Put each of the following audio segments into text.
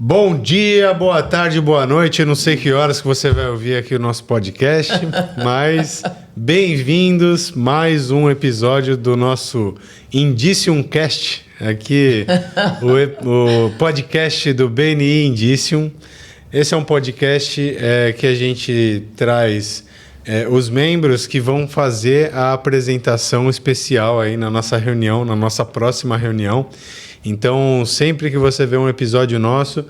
Bom dia, boa tarde, boa noite. Eu não sei que horas que você vai ouvir aqui o nosso podcast, mas bem-vindos mais um episódio do nosso Indicium Cast, aqui o podcast do BNI Indicium. Esse é um podcast que a gente traz os membros que vão fazer a apresentação especial aí na nossa reunião, na nossa próxima reunião. Então, sempre que você vê um episódio nosso,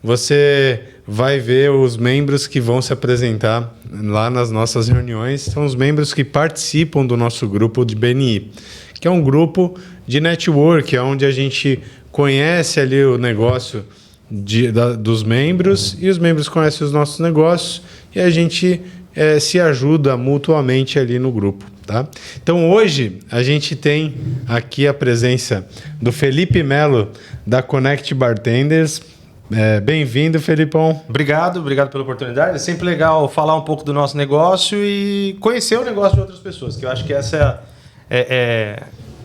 você vai ver os membros que vão se apresentar lá nas nossas reuniões. São os membros que participam do nosso grupo de BNI, que é um grupo de network, onde a gente conhece ali o negócio dos membros e os membros conhecem os nossos negócios e a gente se ajuda mutuamente ali no grupo. Tá? Então hoje a gente tem aqui a presença do Felipe Melo da Connect Bartenders. Bem-vindo, Felipão. Obrigado pela oportunidade. É sempre legal falar um pouco do nosso negócio e conhecer o negócio de outras pessoas, que eu acho que essa é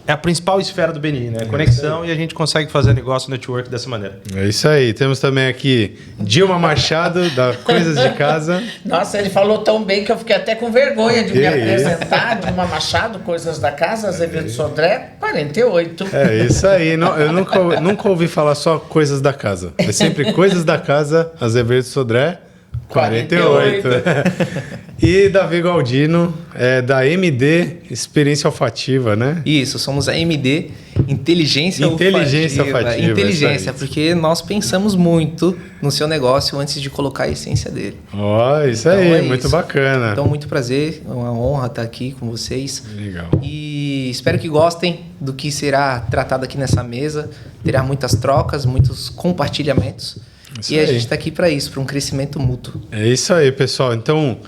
a principal esfera do BNI, né? Conexão, e a gente consegue fazer negócio network dessa maneira. É isso aí. Temos também aqui Dilma Machado, da Coisas de Casa. Nossa, ele falou tão bem que eu fiquei até com vergonha de me apresentar. Dilma Machado, Coisas da Casa, Azevedo Sodré, 48. É isso aí. Não, eu nunca ouvi falar só Coisas da Casa. É sempre Coisas da Casa, Azevedo Sodré, 48. E Davi Galdino, da MD Experiência Olfativa, né? Isso, somos a MD Inteligência Olfativa. Inteligência, porque nós pensamos muito no seu negócio antes de colocar a essência dele. Isso aí, muito bacana. Então, muito prazer, é uma honra estar aqui com vocês. Legal. E espero que gostem do que será tratado aqui nessa mesa. Terá muitas trocas, muitos compartilhamentos. A gente está aqui para isso, para um crescimento mútuo. É isso aí, pessoal. Então,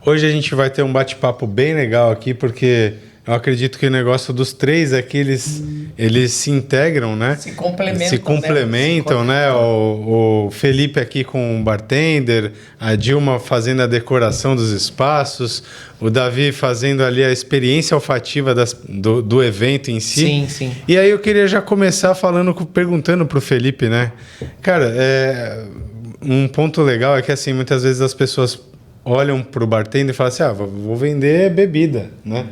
hoje a gente vai ter um bate-papo bem legal aqui, porque eu acredito que o negócio dos três é que eles se integram, né? Se complementam. Se complementam, né? O Felipe aqui com o bartender, a Dilma fazendo a decoração dos espaços, o Davi fazendo ali a experiência olfativa do evento em si. Sim, sim. E aí eu queria já começar perguntando pro Felipe, né? Cara, um ponto legal é que assim, muitas vezes as pessoas olham pro bartender e falam assim, vou vender bebida, né?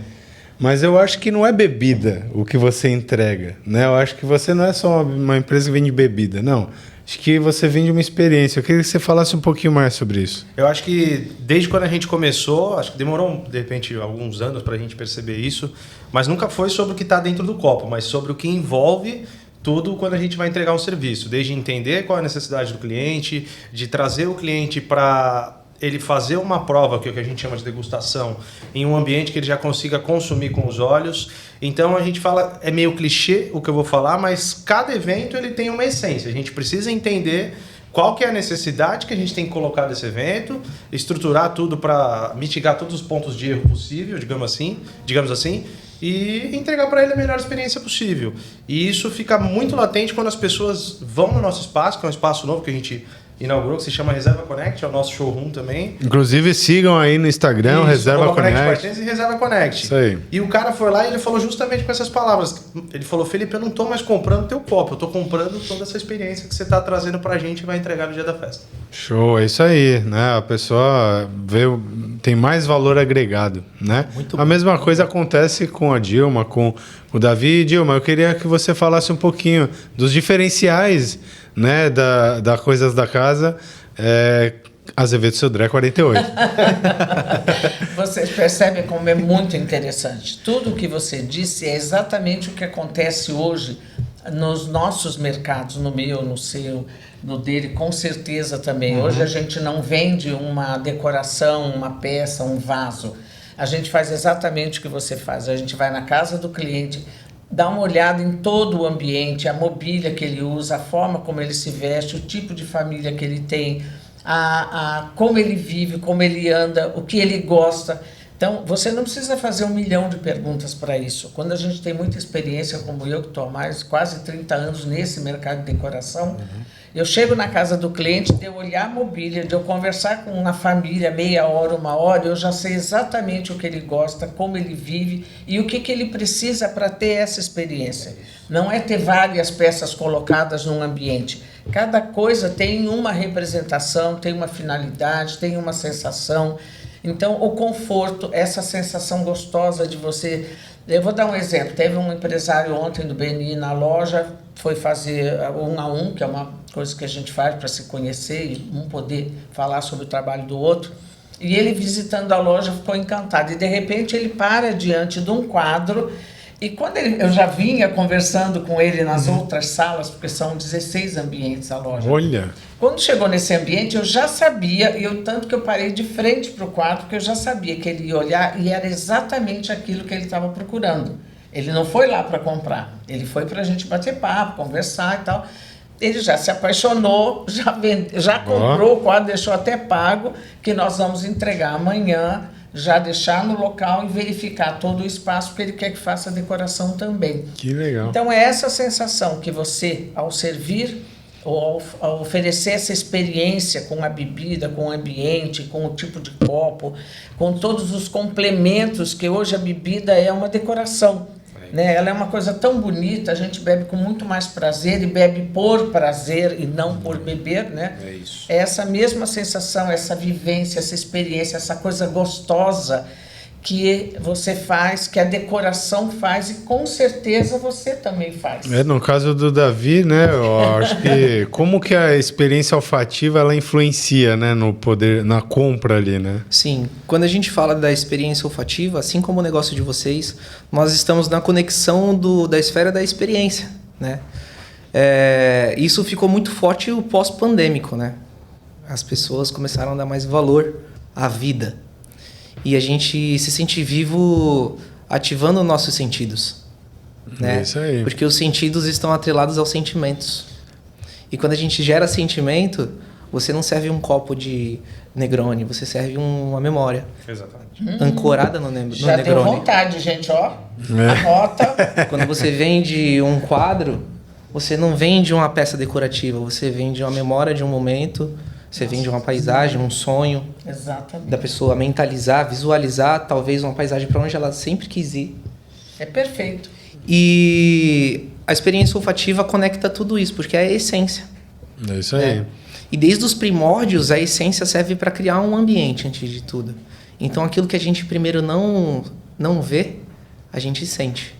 Mas eu acho que não é bebida o que você entrega, né? Eu acho que você não é só uma empresa que vende bebida, não. Acho que você vende uma experiência. Eu queria que você falasse um pouquinho mais sobre isso. Eu acho que desde quando a gente começou, acho que demorou, de repente, alguns anos para a gente perceber isso, mas nunca foi sobre o que está dentro do copo, mas sobre o que envolve tudo quando a gente vai entregar um serviço. Desde entender qual é a necessidade do cliente, de trazer o cliente para ele fazer uma prova, que é o que a gente chama de degustação, em um ambiente que ele já consiga consumir com os olhos. Então a gente fala, é meio clichê o que eu vou falar, mas cada evento ele tem uma essência. A gente precisa entender qual que é a necessidade que a gente tem que colocar nesse evento, estruturar tudo para mitigar todos os pontos de erro possível, digamos assim, e entregar para ele a melhor experiência possível. E isso fica muito latente quando as pessoas vão no nosso espaço, que é um espaço novo que a gente inaugurou, que se chama Reserva Connect, é o nosso showroom também. Inclusive sigam aí no Instagram, isso, Reserva Connect. E Reserva Connect. Isso aí. E o cara foi lá e ele falou justamente com essas palavras. Ele falou, Felipe, eu não estou mais comprando teu copo, eu estou comprando toda essa experiência que você está trazendo pra gente e vai entregar no dia da festa. Show, é isso aí, né? A pessoa tem mais valor agregado, né? Muito a mesma coisa acontece com a Dilma, com o Davi. Dilma, eu queria que você falasse um pouquinho dos diferenciais, né, da Coisas da Casa, Azevedo Sodré 48. Vocês percebem como é muito interessante. Tudo o que você disse é exatamente o que acontece hoje nos nossos mercados, no meu, no seu, no dele, com certeza também. Hoje a gente não vende uma decoração, uma peça, um vaso. A gente faz exatamente o que você faz. A gente vai na casa do cliente, dá uma olhada em todo o ambiente, a mobília que ele usa, a forma como ele se veste, o tipo de família que ele tem, como ele vive, como ele anda, o que ele gosta. Então, você não precisa fazer 1 milhão de perguntas para isso. Quando a gente tem muita experiência, como eu, que estou há quase 30 anos nesse mercado de decoração, eu chego na casa do cliente, de eu olhar a mobília, de eu conversar com uma família meia hora, 1 hora, eu já sei exatamente o que ele gosta, como ele vive e o que ele precisa para ter essa experiência. Não é ter várias peças colocadas num ambiente. Cada coisa tem uma representação, tem uma finalidade, tem uma sensação. Então, o conforto, essa sensação gostosa de você... Eu vou dar um exemplo. Teve um empresário ontem do BNI na loja, foi fazer 1 a 1, que é uma coisa que a gente faz para se conhecer e um poder falar sobre o trabalho do outro. E ele, visitando a loja, ficou encantado. E, de repente, ele para diante de um quadro. E quando eu já vinha conversando com ele nas outras salas, porque são 16 ambientes a loja. Olha! Quando chegou nesse ambiente, eu já sabia, tanto que eu parei de frente para o quadro, porque eu já sabia que ele ia olhar e era exatamente aquilo que ele estava procurando. Ele não foi lá para comprar, ele foi para a gente bater papo, conversar e tal. Ele já se apaixonou, já comprou o quadro, deixou até pago, que nós vamos entregar amanhã, já deixar no local e verificar todo o espaço, porque ele quer que faça a decoração também. Que legal. Então é essa sensação que você, ao servir, ou ao oferecer essa experiência com a bebida, com o ambiente, com o tipo de copo, com todos os complementos, que hoje a bebida é uma decoração. Né? Ela é uma coisa tão bonita, a gente bebe com muito mais prazer e bebe por prazer e não por beber, né? É isso. É essa mesma sensação, essa vivência, essa experiência, essa coisa gostosa que você faz, que a decoração faz e com certeza você também faz. No caso do Davi, né, eu acho que como que a experiência olfativa ela influencia, né, no poder, na compra ali, né? Sim, quando a gente fala da experiência olfativa, assim como o negócio de vocês, nós estamos na conexão da esfera da experiência, né? Isso ficou muito forte o pós-pandêmico, né? As pessoas começaram a dar mais valor à vida. E a gente se sente vivo ativando nossos sentidos. Né? Isso aí. Porque os sentidos estão atrelados aos sentimentos. E quando a gente gera sentimento, você não serve um copo de Negroni, você serve uma memória. Exatamente. Ancorada no Negroni. Já deu vontade, gente, ó. Anota. Quando você vende um quadro, você não vende uma peça decorativa, você vende uma memória de um momento. Você vende uma paisagem, um sonho. Exatamente. Da pessoa mentalizar, visualizar talvez uma paisagem para onde ela sempre quis ir. É perfeito. E a experiência olfativa conecta tudo isso, porque é a essência. É isso aí. E desde os primórdios, a essência serve para criar um ambiente, antes de tudo. Então, aquilo que a gente primeiro não vê, a gente sente.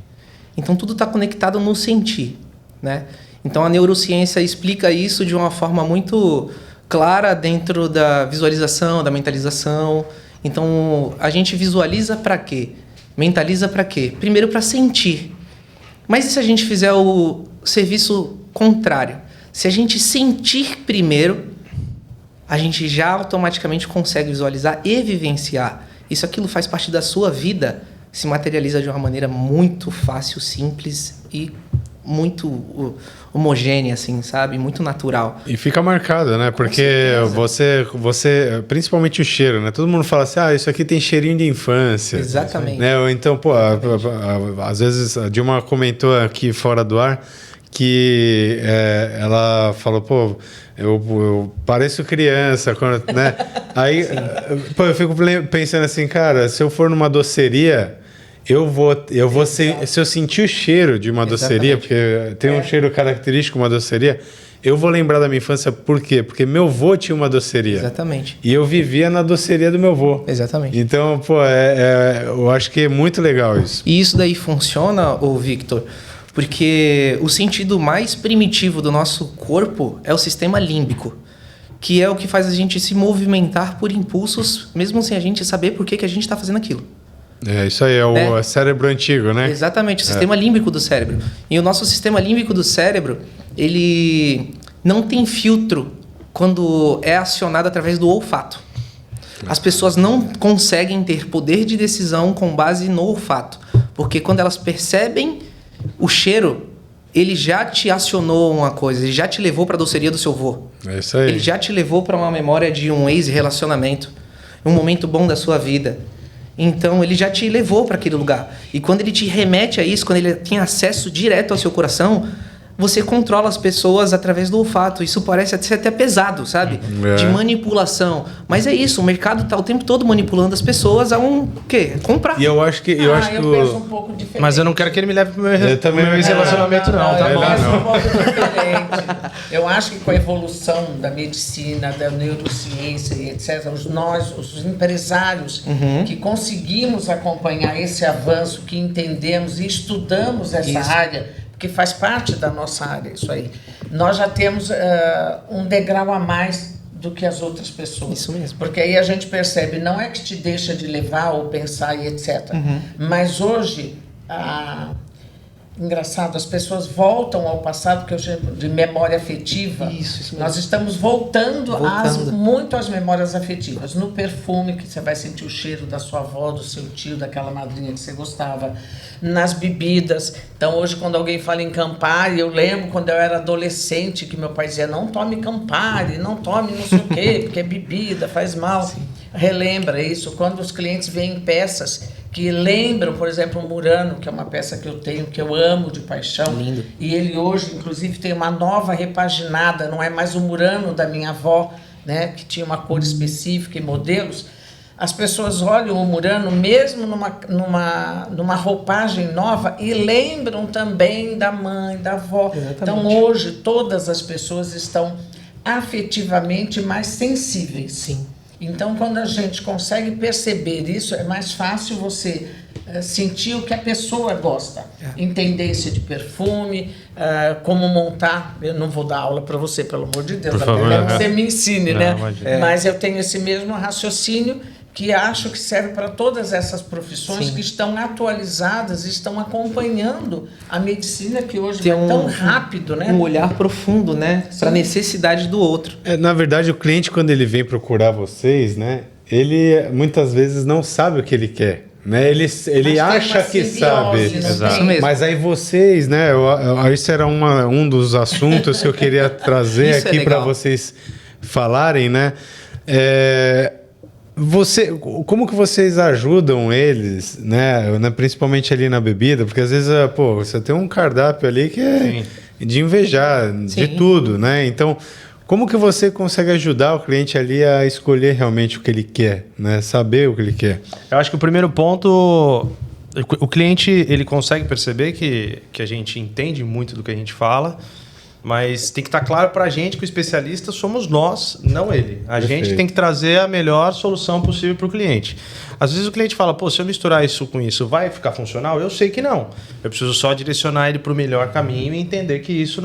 Então, tudo está conectado no sentir. Né? Então, a neurociência explica isso de uma forma muito clara dentro da visualização, da mentalização. Então, a gente visualiza para quê? Mentaliza para quê? Primeiro, para sentir. Mas e se a gente fizer o serviço contrário? Se a gente sentir primeiro, a gente já automaticamente consegue visualizar e vivenciar. Isso aquilo faz parte da sua vida, se materializa de uma maneira muito fácil, simples e muito homogênea, assim, sabe? Muito natural. E fica marcado, né? Porque você, principalmente o cheiro, né? Todo mundo fala assim, isso aqui tem cheirinho de infância. Exatamente. Né? Ou então, às vezes a Dilma comentou aqui fora do ar que ela falou, eu pareço criança, né? Aí, eu fico pensando assim, cara, se eu for numa doceria... se eu sentir o cheiro de uma doceria, porque tem um cheiro característico uma doceria, eu vou lembrar da minha infância. Por quê? Porque meu avô tinha uma doceria. Exatamente. E eu vivia na doceria do meu avô. Exatamente. Então, eu acho que é muito legal isso. E isso daí funciona, Victor, porque o sentido mais primitivo do nosso corpo é o sistema límbico, que é o que faz a gente se movimentar por impulsos, mesmo sem a gente saber por que a gente está fazendo aquilo. Isso aí, é o cérebro antigo, né? Exatamente, o sistema límbico do cérebro. E o nosso sistema límbico do cérebro, ele não tem filtro quando é acionado através do olfato. As pessoas não conseguem ter poder de decisão com base no olfato, porque quando elas percebem o cheiro, ele já te acionou uma coisa, ele já te levou para a doceria do seu avô. É isso aí. Ele já te levou para uma memória de um ex-relacionamento, um momento bom da sua vida. Então, ele já te levou para aquele lugar. E quando ele te remete a isso, quando ele tem acesso direto ao seu coração, você controla as pessoas através do olfato. Isso parece ser até pesado, sabe? De manipulação. Mas é isso, o mercado está o tempo todo manipulando as pessoas a comprar. E eu acho que... eu penso um pouco diferente. Mas eu não quero que ele me leve pro meu relacionamento, não. Tá bom? Eu penso um pouco diferente. Eu acho que com a evolução da medicina, da neurociência e etc., os empresários que conseguimos acompanhar esse avanço, que entendemos e estudamos essa área, porque faz parte da nossa área isso aí, nós já temos um degrau a mais do que as outras pessoas. Isso mesmo. Porque aí a gente percebe, não é que te deixa de levar ou pensar e etc. Mas hoje, engraçado, as pessoas voltam ao passado, que eu chamo de memória afetiva. Isso mesmo. Nós estamos voltando muito às memórias afetivas. No perfume, que você vai sentir o cheiro da sua avó, do seu tio, daquela madrinha que você gostava. Nas bebidas. Então, hoje, quando alguém fala em Campari, eu lembro quando eu era adolescente, que meu pai dizia, não tome Campari, não tome não sei o quê, porque é bebida, faz mal. Sim. Relembra isso. Quando os clientes veem peças que lembram, por exemplo, o Murano, que é uma peça que eu tenho, que eu amo de paixão. Lindo. E ele hoje, inclusive, tem uma nova repaginada, não é mais o Murano da minha avó, né, que tinha uma cor específica e modelos. As pessoas olham o Murano mesmo numa roupagem nova e lembram também da mãe, da avó. Exatamente. Então, hoje, todas as pessoas estão afetivamente mais sensíveis. Sim. Então, quando a gente consegue perceber isso, é mais fácil você sentir o que a pessoa gosta. Entender-se de perfume, como montar. Eu não vou dar aula para você, pelo amor de Deus. Por favor, quero que você me ensine, não, né? Imagina. Mas eu tenho esse mesmo raciocínio que acho que serve para todas essas profissões. Sim. Que estão atualizadas, estão acompanhando a medicina que hoje tem vai tão rápido, né? Um olhar profundo, né? Para a necessidade do outro. Na verdade, o cliente, quando ele vem procurar vocês, né? Ele muitas vezes não sabe o que ele quer. Né? Ele acha que sabe. Exato. Mas aí vocês, né? Isso era um dos assuntos que eu queria trazer aqui para vocês falarem, né? Como que vocês ajudam eles, né? Principalmente ali na bebida, porque às vezes, você tem um cardápio ali que é de invejar, de tudo, né? Então, como que você consegue ajudar o cliente ali a escolher realmente o que ele quer, né? Saber o que ele quer? Eu acho que o primeiro ponto, o cliente ele consegue perceber que a gente entende muito do que a gente fala, mas tem que estar claro para a gente que o especialista somos nós, não ele. A gente tem que trazer a melhor solução possível para o cliente. Às vezes o cliente fala, se eu misturar isso com isso, vai ficar funcional? Eu sei que não. Eu preciso só direcionar ele para o melhor caminho e entender que isso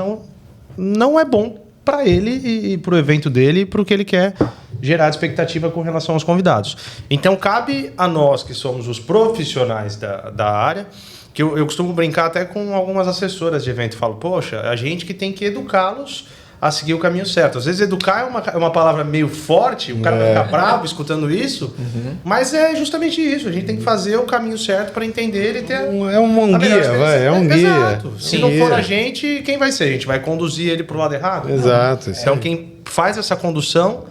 não é bom para ele e para o evento dele e para o que ele quer gerar de expectativa com relação aos convidados. Então, cabe a nós, que somos os profissionais da área, que eu costumo brincar até com algumas assessoras de evento. Falo, poxa, a gente que tem que educá-los a seguir o caminho certo. Às vezes educar é uma palavra meio forte, o cara vai ficar bravo escutando isso, mas é justamente isso. A gente tem que fazer o caminho certo para entender e ter é um guia, é um guia. Exato. Se não for a gente, quem vai ser? A gente vai conduzir ele para o lado errado? Exato. Então quem faz essa condução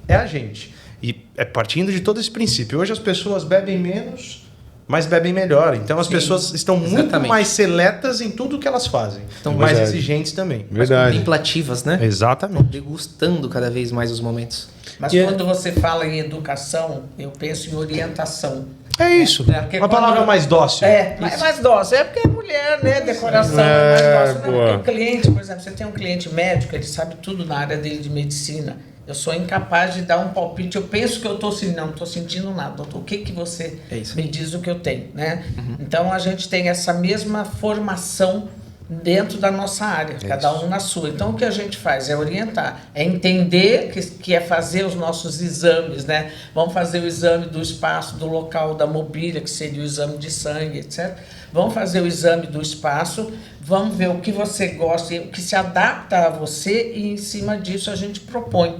é a gente. E é partindo de todo esse princípio. Hoje as pessoas bebem menos, mas bebem melhor. Então as pessoas estão muito mais seletas em tudo que elas fazem. Estão mais exigentes também. Mais contemplativas, né? Exatamente. Degustando cada vez mais os momentos. Mas quando você fala em educação, eu penso em orientação. É isso. Uma palavra mais dócil. É mais dócil. É porque é mulher, né? Decoração é mais dócil. Não, porque o cliente, por exemplo, você tem um cliente médico, ele sabe tudo na área dele de medicina. Eu sou incapaz de dar um palpite. Eu penso que eu estou sentindo, não estou sentindo nada. Doutor, o que você me diz o que eu tenho, né? Então a gente tem essa mesma formação dentro da nossa área, cada um na sua. Então o que a gente faz é orientar, é entender que é fazer os nossos exames, né? Vamos fazer o exame do espaço, do local, da mobília, que seria o exame de sangue, etc. Vamos fazer o exame do espaço, vamos ver o que você gosta, o que se adapta a você e em cima disso a gente propõe.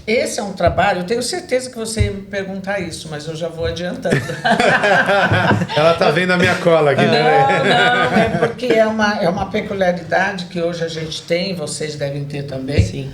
Esse é um trabalho, eu tenho certeza que você ia me perguntar isso, mas eu já vou adiantando. Ela tá vendo a minha cola aqui. Não, é porque é uma peculiaridade que hoje a gente tem, vocês devem ter também. Sim.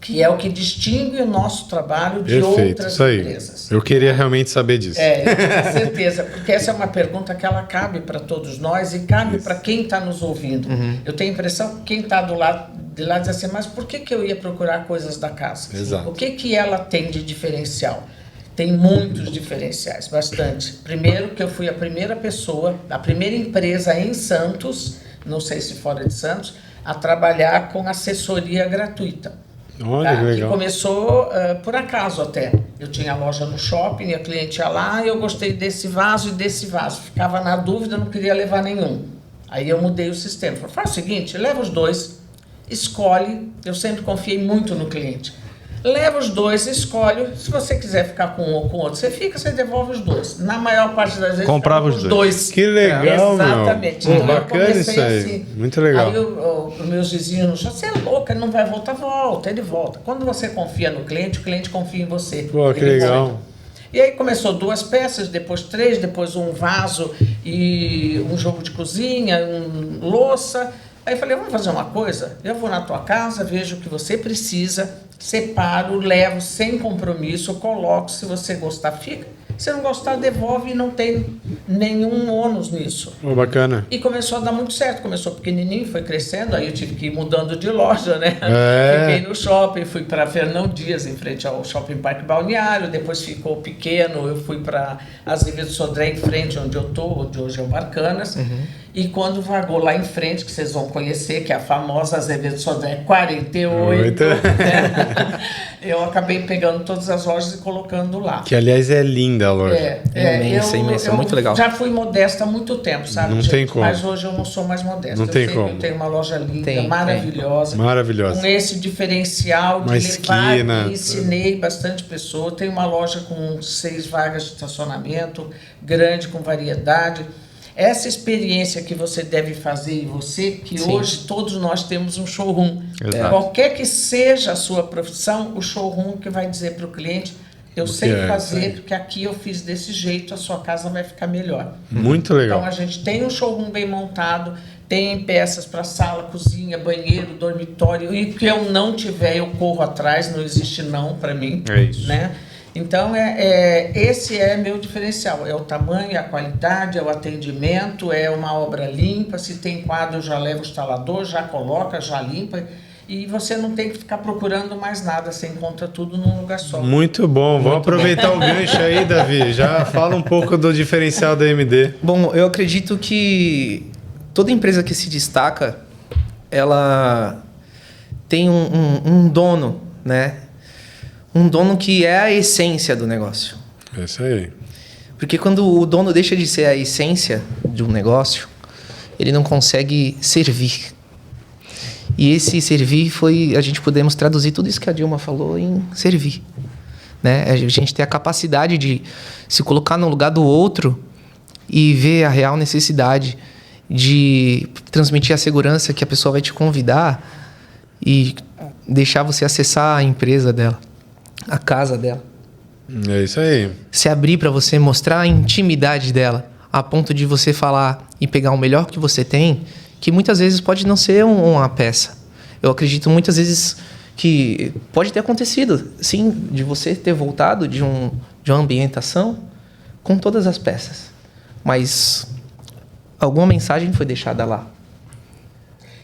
que é o que distingue o nosso trabalho de Perfeito, outras isso aí. empresas. Eu queria realmente saber disso. Eu tenho certeza, porque essa é uma pergunta que ela cabe para todos nós e cabe para quem está nos ouvindo. Eu tenho a impressão que quem está do lado de lá diz assim, mas por que eu ia procurar coisas da casa? Exato. O que ela tem de diferencial? Tem muitos diferenciais, bastante. Primeiro que eu fui a primeira pessoa, a primeira empresa em Santos, não sei se fora de Santos, a trabalhar com assessoria gratuita. Olha, que legal. Que começou por acaso até. Eu tinha loja no shopping, a cliente ia lá, eu gostei desse vaso e desse vaso. Ficava na dúvida, não queria levar nenhum. Aí eu mudei o sistema. Falei, faz o seguinte, leva os dois, escolhe. Eu sempre confiei muito no cliente. Leva os dois, escolhe. Se você quiser ficar com um ou com outro, você fica, você devolve os dois. Na maior parte das vezes, comprava os os dois. Que legal, Exatamente. meu. Então, eu Bacana comecei isso aí. assim. Muito legal. Aí os meus vizinhos no chão, você é louca, ele não vai voltar, volta, ele volta. Quando você confia no cliente, o cliente confia em você. Pô, que Ele legal. volta. E aí começou 2 peças, depois 3, depois um vaso e um jogo de cozinha, louça. Aí eu falei, vamos fazer uma coisa? Eu vou na tua casa, vejo o que você precisa, separo, levo sem compromisso, coloco, se você gostar, fica. Se não gostar, devolve e não tem nenhum ônus nisso. Pô, bacana. E começou a dar muito certo. Começou pequenininho, foi crescendo, aí eu tive que ir mudando de loja, né? Fiquei no shopping, fui para Fernão Dias, em frente ao Shopping Parque Balneário, depois ficou pequeno, eu fui para Azevedo Sodré, em frente onde eu estou, onde hoje é o Barcanas. E quando vagou lá em frente, que vocês vão conhecer, que é a famosa Azevedo Sodré 48, eu acabei pegando todas as lojas e colocando lá. Que, aliás, é linda a loja. Imensa, muito legal. Já fui modesta há muito tempo, sabe? Não tem como. Mas hoje eu não sou mais modesta. Não tem como. Eu tenho uma loja linda, Tem. maravilhosa. Maravilhosa. Com esse diferencial de Uma levar, esquina. ensinei bastante pessoa. Tenho uma loja com 6 vagas de estacionamento, grande, com variedade. Essa experiência que você deve fazer, e você, que Sim. hoje todos nós temos um showroom. Exato. Qualquer que seja a sua profissão, o showroom que vai dizer para o cliente, eu sei é, fazer, sim. porque aqui eu fiz desse jeito, a sua casa vai ficar melhor. Muito legal. Então a gente tem um showroom bem montado, tem peças para sala, cozinha, banheiro, dormitório, e o que eu não tiver, eu corro atrás, não existe não para mim. É isso. Né? Então, esse é meu diferencial, é o tamanho, é a qualidade, é o atendimento, é uma obra limpa, se tem quadro já leva o instalador, já coloca, já limpa, e você não tem que ficar procurando mais nada, você encontra tudo num lugar só. Muito bom. Vamos aproveitar o gancho aí, Davi. Já fala um pouco do diferencial da MD. Bom, eu acredito que toda empresa que se destaca, ela tem um dono, né? Um dono que é a essência do negócio. É isso aí. Porque quando o dono deixa de ser a essência de um negócio, ele não consegue servir. E esse servir a gente podemos traduzir tudo isso que a Dilma falou em servir. Né? A gente tem a capacidade de se colocar no lugar do outro e ver a real necessidade de transmitir a segurança que a pessoa vai te convidar e deixar você acessar a empresa dela, a casa dela. É isso aí. Se abrir para você, mostrar a intimidade dela, a ponto de você falar e pegar o melhor que você tem, que muitas vezes pode não ser uma peça. Eu acredito muitas vezes que pode ter acontecido, sim, de você ter voltado de uma ambientação com todas as peças, mas alguma mensagem foi deixada lá.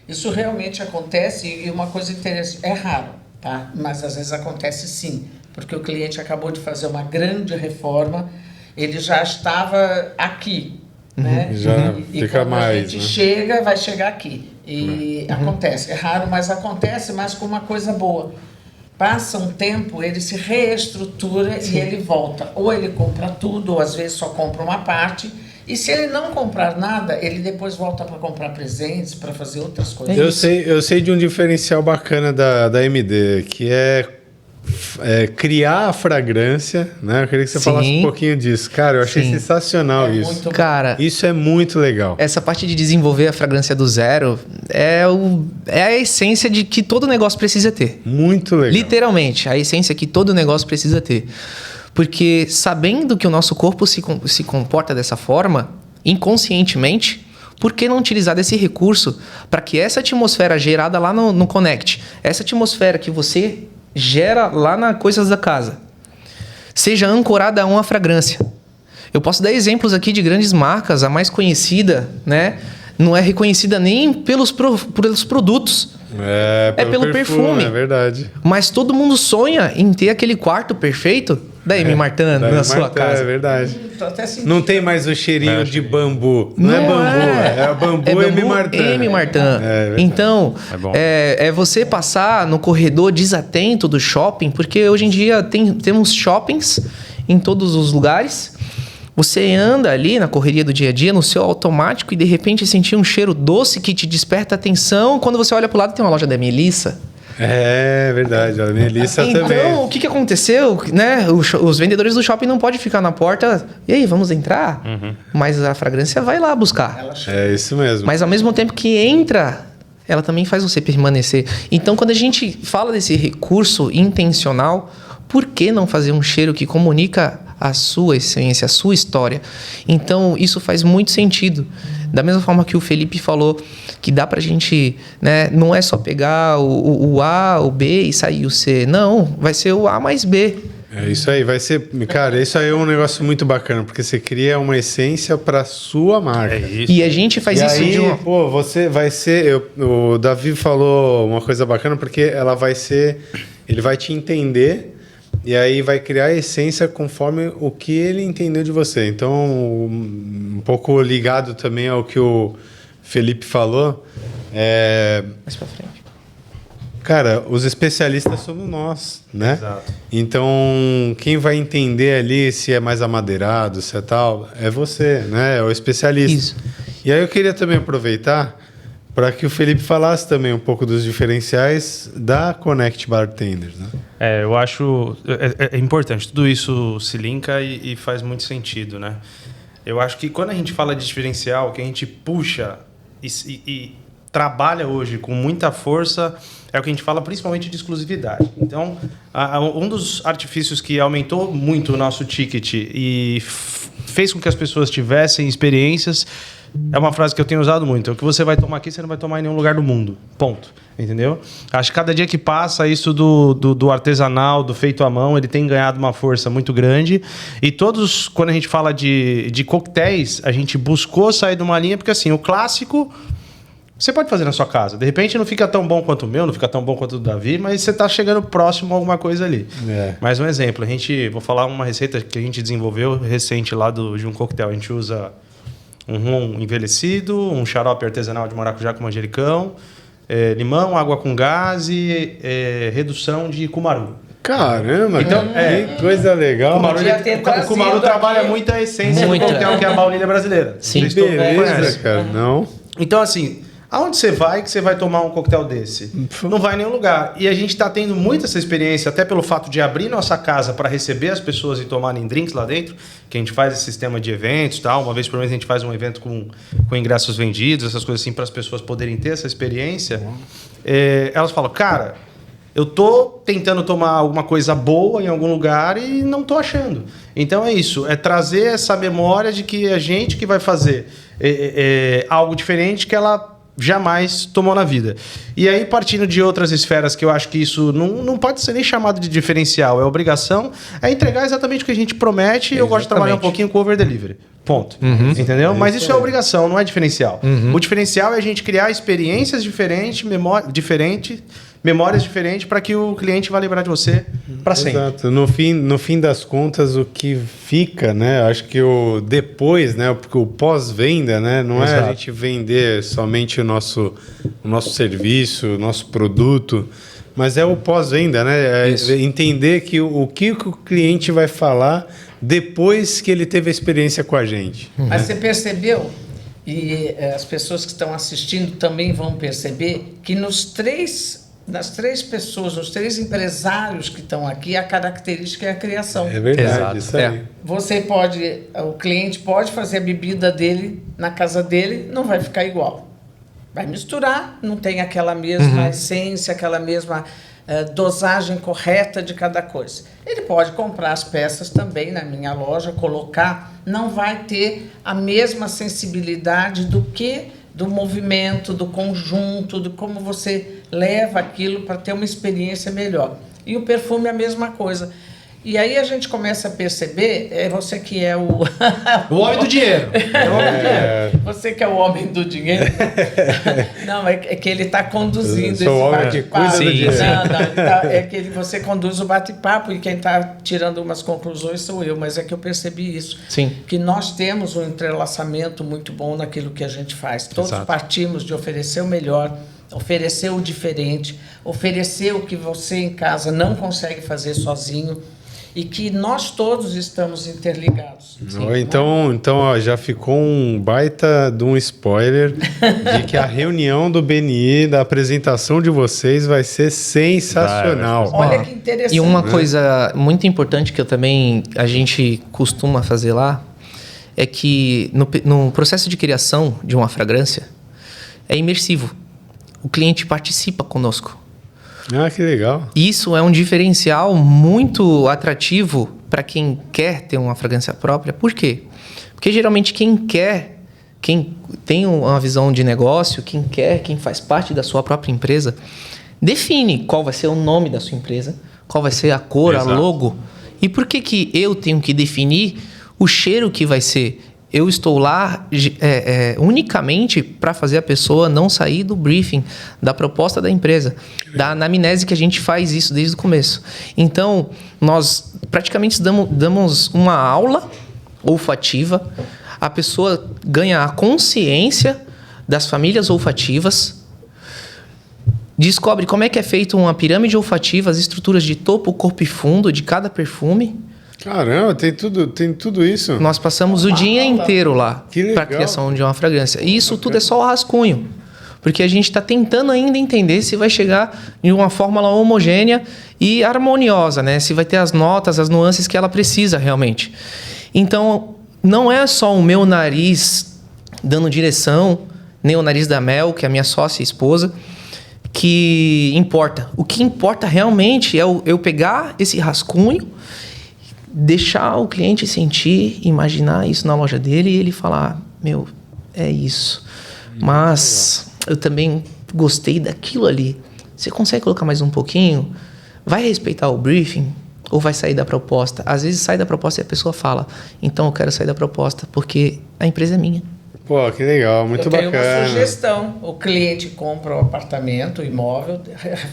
Isso realmente acontece, e uma coisa interessante, é raro, tá? Mas às vezes acontece sim, porque o cliente acabou de fazer uma grande reforma, ele já estava aqui, né? Já e fica quando mais, a gente né? chega, vai chegar aqui. E acontece, é raro, mas acontece, mas com uma coisa boa. Passa um tempo, ele se reestrutura e ele volta. Ou ele compra tudo, ou às vezes só compra uma parte. E se ele não comprar nada, ele depois volta para comprar presentes, para fazer outras coisas. Eu sei de um diferencial bacana da MD, que é criar a fragrância, né? Eu queria que você Sim. falasse um pouquinho disso. Cara, eu achei Sim. sensacional isso. Muito Cara, Isso é muito legal. essa parte de desenvolver a fragrância do zero é a essência de que todo negócio precisa ter. Muito legal. Literalmente, a essência que todo negócio precisa ter. Porque sabendo que o nosso corpo se comporta dessa forma, inconscientemente, por que não utilizar desse recurso para que essa atmosfera gerada lá no Connect, essa atmosfera que você gera lá na Coisas da Casa seja ancorada a uma fragrância. Eu posso dar exemplos aqui de grandes marcas, a mais conhecida, né? Não é reconhecida nem pelos produtos. É pelo perfume. É verdade. Mas todo mundo sonha em ter aquele quarto perfeito da Amy Martin na sua casa. É verdade. Tô até sentindo. Não tem mais o cheirinho de bambu. Não é bambu, é Amy Martin. Amy Martin. Verdade. Então, É bom. é você passar no corredor desatento do shopping, porque hoje em dia temos shoppings em todos os lugares. Você anda ali na correria do dia a dia, no seu automático, e de repente sentir um cheiro doce que te desperta atenção. Quando você olha pro lado, tem uma loja da Melissa. É verdade, a Melissa Então, também. o que aconteceu? Né? Os vendedores do shopping não podem ficar na porta. E aí, vamos entrar? Mas a fragrância vai lá buscar. É isso mesmo. Mas ao mesmo tempo que entra, ela também faz você permanecer. Então, quando a gente fala desse recurso intencional, por que não fazer um cheiro que comunica a sua essência, a sua história? Então, isso faz muito sentido. Da mesma forma que o Felipe falou, que dá pra gente, né, não é só pegar o A, o B e sair o C. Não, vai ser o A mais B. É isso aí, vai ser... Cara, isso aí é um negócio muito bacana, porque você cria uma essência pra sua marca. É isso. E a gente faz E isso aí, de uma... pô, você vai ser... o Davi falou uma coisa bacana, porque ela vai ser... Ele vai te entender... E aí vai criar a essência conforme o que ele entendeu de você. Então, um pouco ligado também ao que o Felipe falou. Mais pra frente. Cara, os especialistas somos nós, né? Exato. Então, quem vai entender ali se é mais amadeirado, se é tal, é você, né? É o especialista. Isso. E aí eu queria também aproveitar para que o Felipe falasse também um pouco dos diferenciais da Connect Bartenders, né? Eu acho é importante. Tudo isso se linka e faz muito sentido, né? Eu acho que quando a gente fala de diferencial, que a gente puxa e trabalha hoje com muita força, é o que a gente fala principalmente de exclusividade. Então, um dos artifícios que aumentou muito o nosso ticket e fez com que as pessoas tivessem experiências é uma frase que eu tenho usado muito. O que você vai tomar aqui, você não vai tomar em nenhum lugar do mundo. Ponto. Entendeu? Acho que cada dia que passa, isso do artesanal, do feito à mão, ele tem ganhado uma força muito grande. E todos, quando a gente fala de coquetéis, a gente buscou sair de uma linha, porque assim, o clássico você pode fazer na sua casa. De repente não fica tão bom quanto o meu, não fica tão bom quanto o do Davi, mas você está chegando próximo a alguma coisa ali. Mais um exemplo. Vou falar uma receita que a gente desenvolveu recente lá de um coquetel. A gente usa um rum envelhecido, um xarope artesanal de maracujá com manjericão, limão, água com gás e redução de cumaru. Caramba, Então, que coisa legal. O cumaru trabalha muito a essência do coquetel, que é a baunilha brasileira. Sim. Vocês todos Beleza, conhecem. cara. Não. Então, assim, aonde você vai que você vai tomar um coquetel desse? Não vai em nenhum lugar. E a gente está tendo muito essa experiência, até pelo fato de abrir nossa casa para receber as pessoas e tomarem drinks lá dentro, que a gente faz esse sistema de eventos, tal. Uma vez por mês a gente faz um evento com ingressos vendidos, essas coisas assim, para as pessoas poderem ter essa experiência. Elas falam, cara, eu tô tentando tomar alguma coisa boa em algum lugar e não tô achando. Então é isso, é trazer essa memória de que a gente que vai fazer algo diferente que ela jamais tomou na vida. E aí, partindo de outras esferas que eu acho que isso não pode ser nem chamado de diferencial, é obrigação, é entregar exatamente o que a gente promete. Eu gosto de trabalhar um pouquinho com over delivery. Ponto. Entendeu? Mas isso é obrigação, não é diferencial. O diferencial é a gente criar experiências diferentes, memórias diferentes para que o cliente vá lembrar de você para sempre. Exato. No fim das contas, o que fica, né? Acho que o depois, né? Porque o pós-venda, né? Não é a gente vender somente o nosso serviço, o nosso produto, mas é o pós-venda, né? É entender que o que o cliente vai falar depois que ele teve a experiência com a gente. Mas você percebeu, e as pessoas que estão assistindo também vão perceber, que nas três pessoas, nos três empresários que estão aqui, a característica é a criação. É verdade, Exato. isso aí. O cliente pode fazer a bebida dele na casa dele, não vai ficar igual. Vai misturar, não tem aquela mesma essência, aquela mesma dosagem correta de cada coisa. Ele pode comprar as peças também na minha loja, colocar, não vai ter a mesma sensibilidade do movimento, do conjunto, de como você leva aquilo para ter uma experiência melhor. E o perfume é a mesma coisa. E aí a gente começa a perceber, você que é o... O homem do dinheiro. Você que é o homem do dinheiro. Não, é que ele está conduzindo esse sou o homem que bate-papo. cuida do dinheiro. É que você conduz o bate-papo e quem está tirando umas conclusões sou eu, mas é que eu percebi isso. Sim. Que nós temos um entrelaçamento muito bom naquilo que a gente faz. Todos partimos de oferecer o melhor, oferecer o diferente, oferecer o que você em casa não consegue fazer sozinho. E que nós todos estamos interligados. Então ó, já ficou um baita de um spoiler de que a reunião do BNI, da apresentação de vocês, vai ser sensacional. Olha que interessante. E uma coisa muito importante que a gente costuma fazer lá, é que no processo de criação de uma fragrância, é imersivo. O cliente participa conosco. Ah, que legal. Isso é um diferencial muito atrativo para quem quer ter uma fragrância própria. Por quê? Porque geralmente quem tem uma visão de negócio, quem faz parte da sua própria empresa, define qual vai ser o nome da sua empresa, qual vai ser a cor, a logo. E por que eu tenho que definir o cheiro que vai ser? Eu estou lá unicamente para fazer a pessoa não sair do briefing, da proposta da empresa, da anamnese, que a gente faz isso desde o começo. Então, nós praticamente damos uma aula olfativa, a pessoa ganha a consciência das famílias olfativas, descobre como é que é feita uma pirâmide olfativa, as estruturas de topo, corpo e fundo de cada perfume. Caramba, tem tudo isso? Nós passamos o dia inteiro lá para a legal. criação de uma fragrância. E isso tudo é só o rascunho. Porque a gente está tentando ainda entender se vai chegar em uma fórmula homogênea e harmoniosa, né? Se vai ter as notas, as nuances que ela precisa realmente. Então, não é só o meu nariz dando direção, nem o nariz da Mel, que é a minha sócia e esposa, que importa. O que importa realmente é eu pegar esse rascunho, deixar o cliente sentir, imaginar isso na loja dele e ele falar, meu, é isso. Mas eu também gostei daquilo ali. Você consegue colocar mais um pouquinho? Vai respeitar o briefing ou vai sair da proposta? Às vezes sai da proposta e a pessoa fala, então eu quero sair da proposta porque a empresa é minha. Pô, que legal, muito bacana. Eu tenho uma sugestão. O cliente compra o apartamento, o imóvel,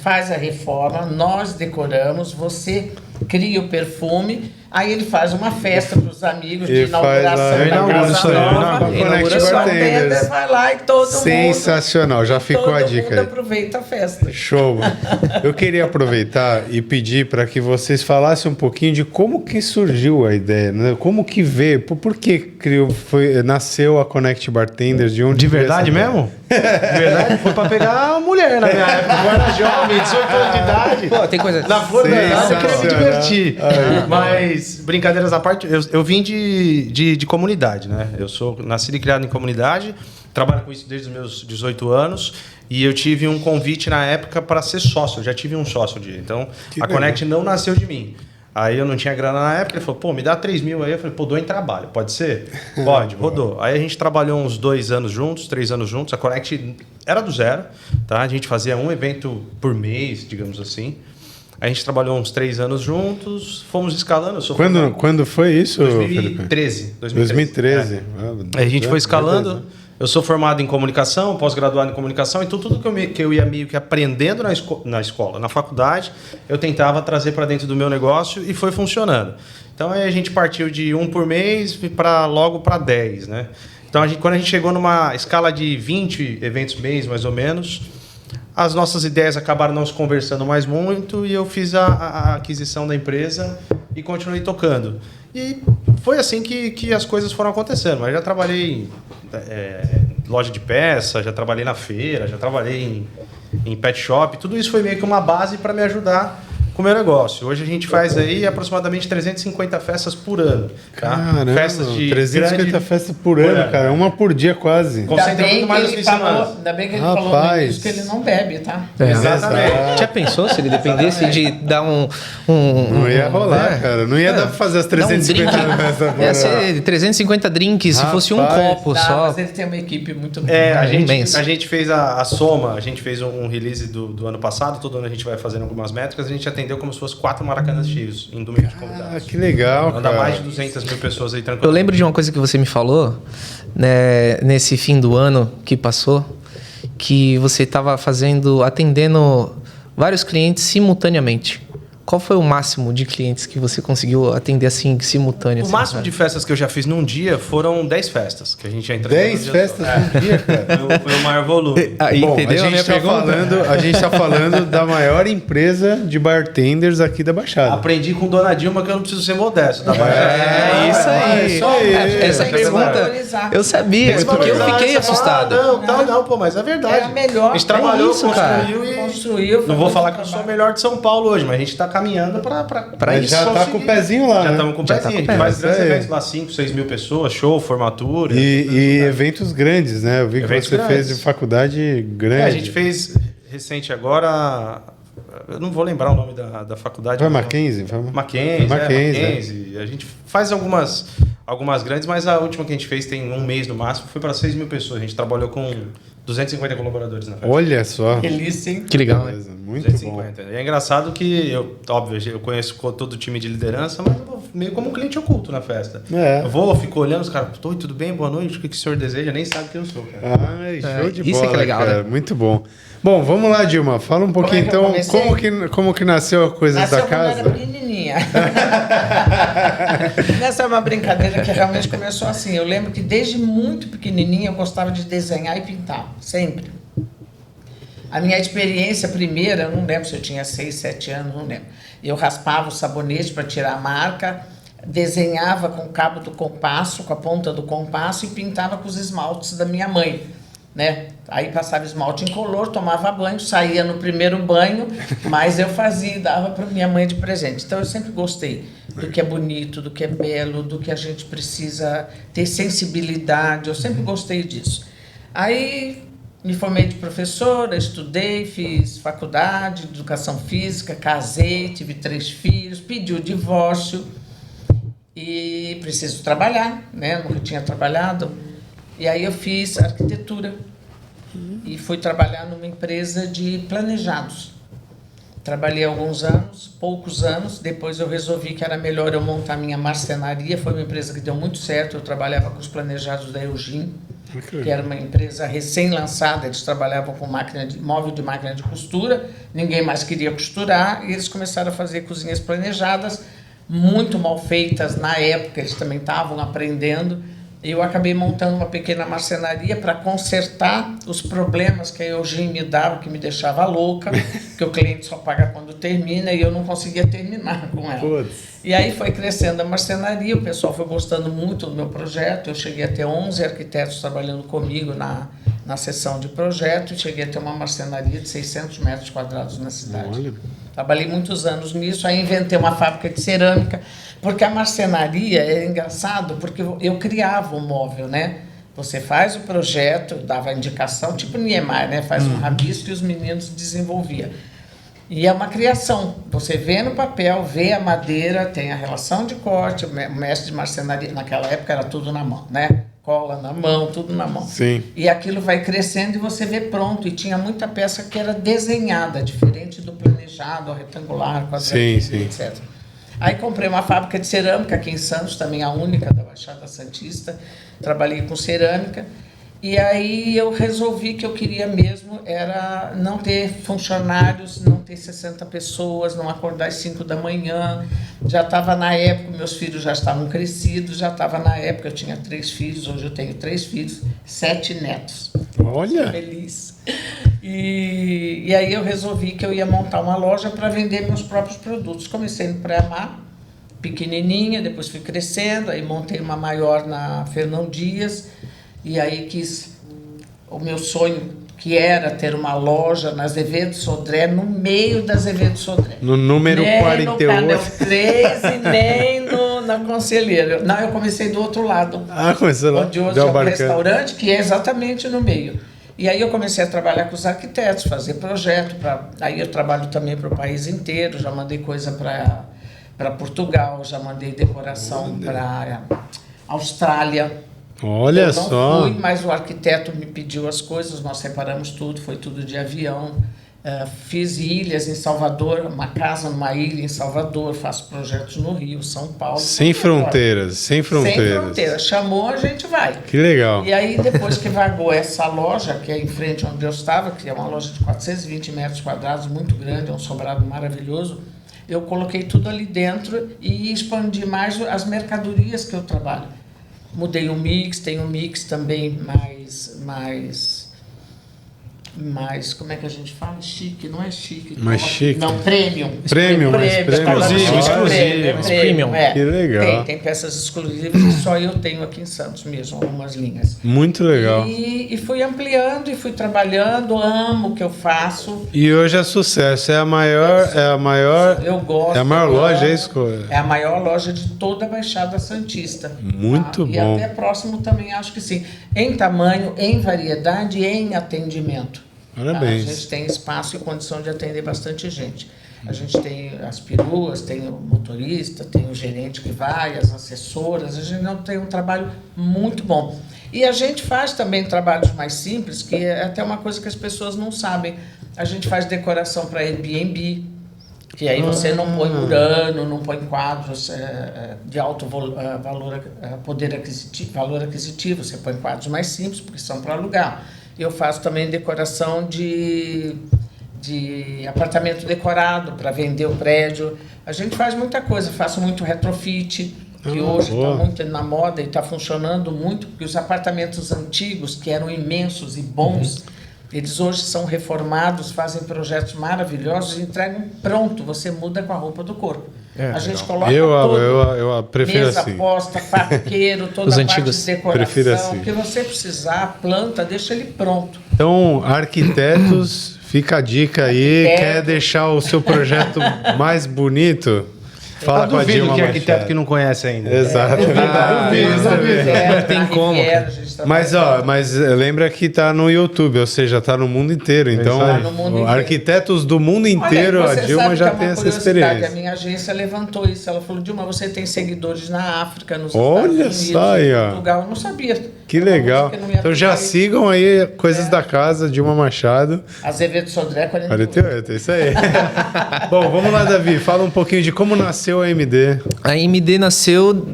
faz a reforma, nós decoramos, você cria o perfume, aí ele faz uma festa para os amigos de inauguração da casa nova. Bartenders. Vai lá e todo Sensacional, já ficou a dica aí. Todo mundo aproveita a festa. Show. Eu queria aproveitar e pedir para que vocês falassem um pouquinho de como que surgiu a ideia, né? Como que veio, por que nasceu a Connect Bartenders, de onde... De verdade mesmo? De verdade? Foi para pegar a mulher na minha época. Eu era jovem, 18 anos de idade. Pô, tem coisa... Na verdade, eu queria me divertir. Mas, brincadeiras à parte, eu vim de comunidade, né? Eu sou nascido e criado em comunidade, trabalho com isso desde os meus 18 anos e eu tive um convite na época para ser sócio. Eu já tive um sócio de. Então, a Connect não nasceu de mim. Aí eu não tinha grana na época, ele falou, pô, me dá 3 mil aí. Eu falei, pô, dou em trabalho, pode ser? Pode, rodou. Aí a gente trabalhou uns 2 anos juntos, 3 anos juntos. A Connect era do zero, tá? A gente fazia um evento por mês, digamos assim. A gente trabalhou uns 3 anos juntos, fomos escalando. Quando foi isso, 2013. 2013. A gente foi escalando. Eu sou formado em comunicação, pós-graduado em comunicação, então tudo que eu ia meio que aprendendo na escola, na faculdade, eu tentava trazer para dentro do meu negócio e foi funcionando. Então aí a gente partiu de 1 por mês logo para 10, né? Então quando a gente chegou numa escala de 20 eventos mês, mais ou menos, as nossas ideias acabaram não se conversando mais muito e eu fiz a aquisição da empresa e continuei tocando. E foi assim que as coisas foram acontecendo. Mas já trabalhei em loja de peça, já trabalhei na feira, já trabalhei em pet shop. Tudo isso foi meio que uma base para me ajudar com o meu negócio. Hoje a gente faz aí aproximadamente 350 festas por ano. Tá? Caramba, festas de 350 festas por ano, cara. Uma por dia quase. Concentra muito mais nos fins de semana. Ainda bem que ele falou isso, que ele não bebe, tá? Exatamente. Já pensou se ele dependesse de dar Não ia rolar, cara. Não ia dar pra fazer as 350 festas por ano. Ia ser 350 drinks, se fosse um copo só. Mas ele tem uma equipe muito boa. A gente fez a soma, a gente fez um release do ano passado, todo ano a gente vai fazendo algumas métricas, a gente atendeu atendeu como se fosse 4 Maracanãs cheios em número de convidados. Ah, que legal, Anda cara. mais de 200 mil pessoas aí Eu tranquilo. lembro de uma coisa que você me falou, né, nesse fim do ano que passou, que você estava atendendo vários clientes simultaneamente. Qual foi o máximo de clientes que você conseguiu atender assim, simultâneo? O assim, máximo cara? de festas que eu já fiz num dia foram 10 festas, que a gente já entregou. 10 festas num dia, cara. Foi o maior volume. Aí, Bom, entendeu a minha gente, tá pergunta? a gente tá falando da maior empresa de bartenders aqui da Baixada. Aprendi com Dona Dilma que eu não preciso ser modesto. Tá? É isso aí. isso aí. Essa pergunta valorizar. eu sabia, porque eu fiquei assustado. Não, pô, mas é verdade. É a melhor. A gente trabalhou, isso, cara. Construiu. Não vou falar que eu sou o melhor de São Paulo hoje, mas a gente tá caminhando pra Mas já tá com o pezinho lá, Já né? estamos com o Já tá pezinho. com A o gente faz pé. grandes Isso aí. eventos lá, 5, 6 mil pessoas, show, formatura. E eventos grandes, né? Eu vi que Eventos você grandes. fez de faculdade grande. A gente fez recente agora. Eu não vou lembrar o nome da faculdade. Foi mas- Mackenzie? Mackenzie. Mackenzie. A gente faz algumas grandes, mas a última que a gente fez tem um mês no máximo, foi para 6 mil pessoas. A gente trabalhou com 250 colaboradores na festa. Olha só. Delícia, hein? Que legal, né? Beleza, muito 250. E é engraçado que, eu conheço todo o time de liderança, mas eu vou meio como um cliente oculto na festa. É. Eu fico olhando os caras, oi, tudo bem? Boa noite, o que o senhor deseja? Nem sabe quem eu sou, cara. Ai, show de isso é bola, que é legal, cara. né? Muito bom. Bom, vamos lá, Dilma. Fala um pouquinho, é que eu então, comecei? como que nasceu a coisa Nasceu da quando eu casa? era pequenininha. Essa é uma brincadeira que realmente começou assim. Eu lembro que desde muito pequenininha eu gostava de desenhar e pintar, sempre. A minha experiência primeira, eu não lembro se eu tinha 6, 7 anos, não lembro. Eu raspava o sabonete para tirar a marca, desenhava com o cabo do compasso, com a ponta do compasso e pintava com os esmaltes da minha mãe, né? Aí passava esmalte incolor, tomava banho, saía no primeiro banho, mas eu fazia e dava para minha mãe de presente. Então eu sempre gostei do que é bonito, do que é belo, do que a gente precisa ter sensibilidade, eu sempre gostei disso. Aí me formei de professora, estudei, fiz faculdade de educação física, casei, tive 3 filhos, pedi o divórcio e preciso trabalhar, né? Nunca tinha trabalhado. E aí eu fiz arquitetura e fui trabalhar numa empresa de planejados. Trabalhei alguns anos, poucos anos, depois eu resolvi que era melhor eu montar minha marcenaria, foi uma empresa que deu muito certo, eu trabalhava com os planejados da Eugene, que era uma empresa recém-lançada, eles trabalhavam com móvel de máquina de costura, ninguém mais queria costurar, e eles começaram a fazer cozinhas planejadas, muito mal feitas na época, eles também estavam aprendendo, e eu acabei montando uma pequena marcenaria para consertar os problemas que a Eugene me dava, que me deixava louca, que o cliente só paga quando termina, e eu não conseguia terminar com ela. Putz. E aí foi crescendo a marcenaria, o pessoal foi gostando muito do meu projeto, eu cheguei a ter 11 arquitetos trabalhando comigo na seção de projeto, e cheguei a ter uma marcenaria de 600 metros quadrados na cidade. Olha. Trabalhei muitos anos nisso, aí inventei uma fábrica de cerâmica, porque a marcenaria é engraçado, porque eu criava o móvel, né? Você faz o projeto, dava indicação, tipo Niemeyer, né? Faz um rabisco e os meninos desenvolviam. E é uma criação. Você vê no papel, vê a madeira, tem a relação de corte, o mestre de marcenaria, naquela época era tudo na mão, né? Cola na mão, tudo na mão. Sim. E aquilo vai crescendo e você vê pronto. E tinha muita peça que era desenhada, diferente do planejado, retangular, quadradinho, Sim, sim. etc. Aí comprei uma fábrica de cerâmica aqui em Santos, também a única da Baixada Santista. Trabalhei com cerâmica. E aí eu resolvi que eu queria mesmo era não ter funcionários, não ter 60 pessoas, não acordar às 5 da manhã. Já estava na época, meus filhos já estavam crescidos, já estava na época, eu tinha 3 filhos, hoje eu tenho 3 filhos, 7 netos. Olha. Feliz. E aí eu resolvi que eu ia montar uma loja para vender meus próprios produtos. Comecei no Pré-Amar, pequenininha, depois fui crescendo, aí montei uma maior na Fernão Dias, e aí o meu sonho, que era ter uma loja na Azevedo Sodré, no meio da Azevedo Sodré. No número nem 48. no Canel 3 e nem na Conselheiro. Não, eu comecei do outro lado. Ah, começou lá. Onde hoje Del é um Barcano. restaurante, que é exatamente no meio. E aí eu comecei a trabalhar com os arquitetos, fazer projeto. Aí eu trabalho também para o país inteiro, já mandei coisa para Portugal, já mandei decoração para Austrália. Olha Eu não só. fui, mas o arquiteto me pediu as coisas, nós separamos tudo, foi tudo de avião. Fiz ilhas em Salvador, uma casa numa ilha em Salvador, faço projetos no Rio, São Paulo. Sem fronteiras, sem fronteiras. Sem fronteiras. Chamou, a gente vai. Que legal. E aí, depois que vagou essa loja, que é em frente onde eu estava, que é uma loja de 420 metros quadrados, muito grande, é um sobrado maravilhoso, eu coloquei tudo ali dentro e expandi mais as mercadorias que eu trabalho. Mudei o mix, tem um mix também mais, como é que a gente fala? Chique, não é chique. Mais chique. Não, premium. Premium, exclusivo. Premium. Que legal. Tem peças exclusivas que só eu tenho aqui em Santos mesmo, algumas linhas. Muito legal. E fui ampliando e fui trabalhando, amo o que eu faço. E hoje é sucesso. É a maior. Eu gosto. É a maior loja, é isso? É a maior loja de toda a Baixada Santista. Muito E bom. até próximo também, acho que sim. Em tamanho, em variedade e em atendimento. Parabéns. A gente tem espaço e condição de atender bastante gente. A gente tem as peruas, tem o motorista, tem o gerente que vai, as assessoras. A gente não tem um trabalho muito bom. E a gente faz também trabalhos mais simples, que é até uma coisa que as pessoas não sabem. A gente faz decoração para Airbnb, que aí você não põe murano, não põe quadros de alto valor aquisitivo, você põe quadros mais simples, porque são para alugar. Eu faço também decoração de apartamento decorado para vender o prédio. A gente faz muita coisa, faço muito retrofit, que hoje está muito na moda e está funcionando muito, porque os apartamentos antigos, que eram imensos e bons, eles hoje são reformados, fazem projetos maravilhosos e entregam pronto, você muda com a roupa do corpo. A gente coloca eu prefiro mesa assim. posta, faqueiro, toda Os a parte antigos. de decoração. Prefiro assim. O que você precisar, planta, deixa ele pronto. Então, arquitetos, fica a dica aí. Arquiteto. Quer deixar o seu projeto mais bonito? Fala com a duvido Dilma que arquiteto Machado. que não conhece ainda. Exato. Tem como, cara. Mas lembra que tá no YouTube, ou seja, tá no mundo inteiro. Então, Tá no mundo inteiro. arquitetos do mundo inteiro, Olha, a você Dilma sabe já que é tem uma essa curiosidade, experiência. A minha agência levantou isso. Ela falou, Dilma, você tem seguidores na África, nos Olha Estados Unidos, só aí, em ó. Portugal. Eu não sabia. Que Uma legal. música que não ia Então já tocar aí. sigam aí Coisas da Casa, Dilma Machado. Azevedo Sodré, 48. 48, é isso aí. Bom, vamos lá, Davi. Fala um pouquinho de como nasceu a AMD. A AMD nasceu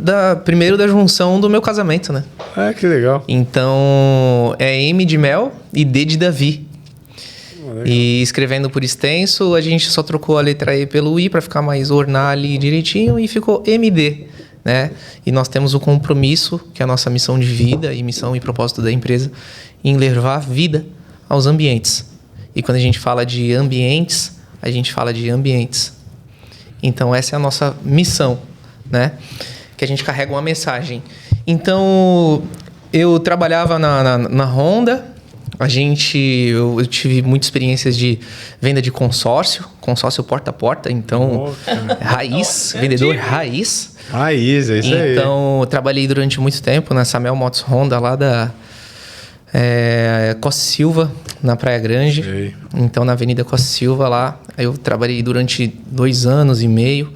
primeiro da junção do meu casamento, né? Ah, que legal. Então, é M de Mel e D de Davi. E escrevendo por extenso, a gente só trocou a letra E pelo I para ficar mais ornar ali direitinho e ficou MD, né? E nós temos o compromisso, que é a nossa missão de vida e missão e propósito da empresa, em levar vida aos ambientes. E quando a gente fala de ambientes, a gente fala de ambientes. Então, essa é a nossa missão, né? Que a gente carrega uma mensagem. Então, eu trabalhava na Honda. Eu tive muitas experiências de venda de consórcio porta a porta. Então, raiz, vendedor raiz. Raiz, é isso aí. Então, eu trabalhei durante muito tempo na Samel Motos Honda, lá da Costa Silva, na Praia Grande. Sei. Então, na Avenida Costa Silva, lá. Eu trabalhei durante 2 anos e meio.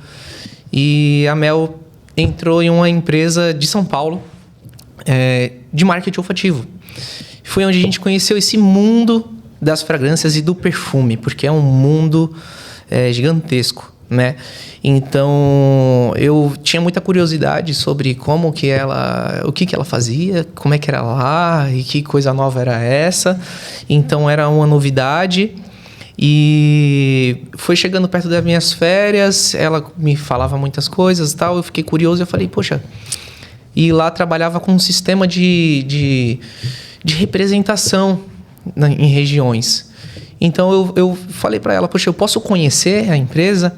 E a Mel entrou em uma empresa de São Paulo, de marketing olfativo. Foi onde a gente conheceu esse mundo das fragrâncias e do perfume, porque é um mundo gigantesco, né? Então, eu tinha muita curiosidade sobre o que ela fazia, como é que era lá e que coisa nova era essa. Então, era uma novidade. E foi chegando perto das minhas férias, ela me falava muitas coisas e tal, eu fiquei curioso e eu falei, poxa... E lá trabalhava com um sistema de representação em regiões. Então, eu falei para ela, poxa, eu posso conhecer a empresa?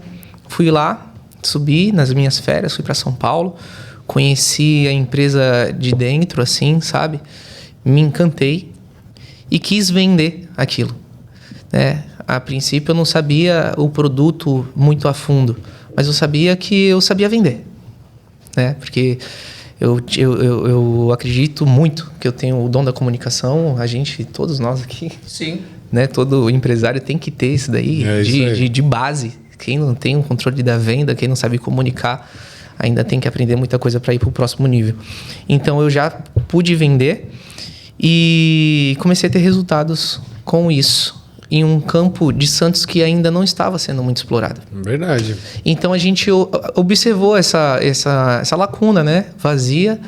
Fui lá, subi nas minhas férias, fui para São Paulo, conheci a empresa de dentro, assim, sabe? Me encantei e quis vender aquilo, né? A princípio, eu não sabia o produto muito a fundo, mas eu sabia que eu sabia vender, né? Porque... Eu acredito muito que eu tenho o dom da comunicação, todos nós aqui. Sim. Né? Todo empresário tem que ter isso daí, de base. Quem não tem o controle da venda, quem não sabe comunicar, ainda tem que aprender muita coisa para ir para o próximo nível. Então, eu já pude vender e comecei a ter resultados com isso. em um campo de Santos que ainda não estava sendo muito explorado. Verdade. Então a gente observou essa lacuna, né, vazia,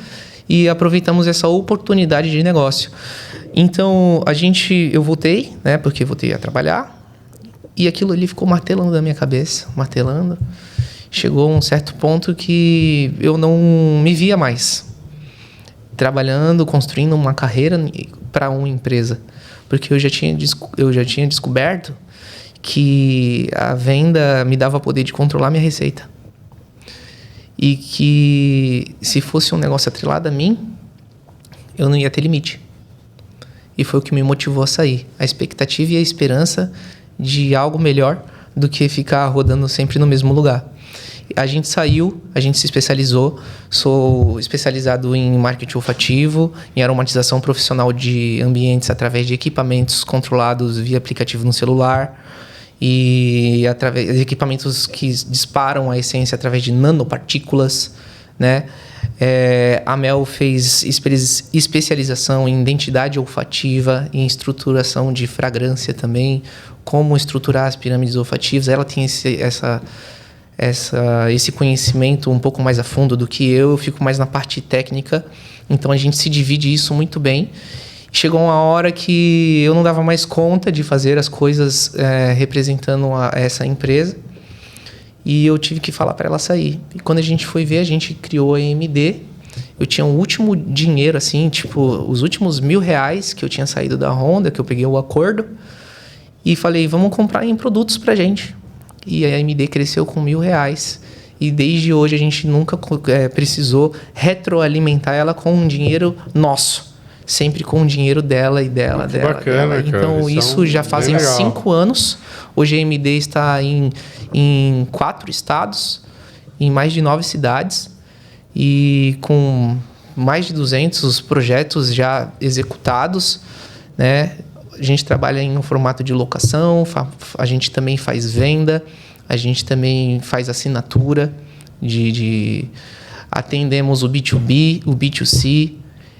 e aproveitamos essa oportunidade de negócio. Então eu voltei, né, porque voltei a trabalhar, e aquilo ali ficou martelando na minha cabeça, martelando. Chegou um certo ponto que eu não me via mais trabalhando, construindo uma carreira para uma empresa, porque eu já tinha descoberto que a venda me dava poder de controlar minha receita. E que se fosse um negócio atrelado a mim, eu não ia ter limite. E foi o que me motivou a sair. A expectativa e a esperança de algo melhor do que ficar rodando sempre no mesmo lugar. A gente saiu, a gente se especializou. Sou especializado em marketing olfativo, em aromatização profissional de ambientes através de equipamentos controlados via aplicativo no celular e através de equipamentos que disparam a essência através de nanopartículas, né? A Mel fez especialização em identidade olfativa, em estruturação de fragrância também, como estruturar as pirâmides olfativas. Ela tem esse conhecimento um pouco mais a fundo do que eu fico mais na parte técnica, então a gente se divide isso muito bem. Chegou uma hora que eu não dava mais conta de fazer as coisas representando essa empresa, e eu tive que falar para ela sair. E quando a gente foi ver, a gente criou a EMD. Eu tinha o último dinheiro, assim, tipo, os últimos R$1.000 que eu tinha saído da Honda, que eu peguei o acordo, e falei, vamos comprar em produtos pra gente. E a AMD cresceu com R$1.000. E desde hoje a gente nunca precisou retroalimentar ela com um dinheiro nosso. Sempre com o dinheiro dela e dela. Que bacana, dela. Então cara. isso já fazem 5 anos. Hoje a AMD está em 4 estados, em mais de 9 cidades. E com mais de 200 projetos já executados, né? A gente trabalha em um formato de locação, a gente também faz venda, a gente também faz assinatura, atendemos o B2B, o B2C.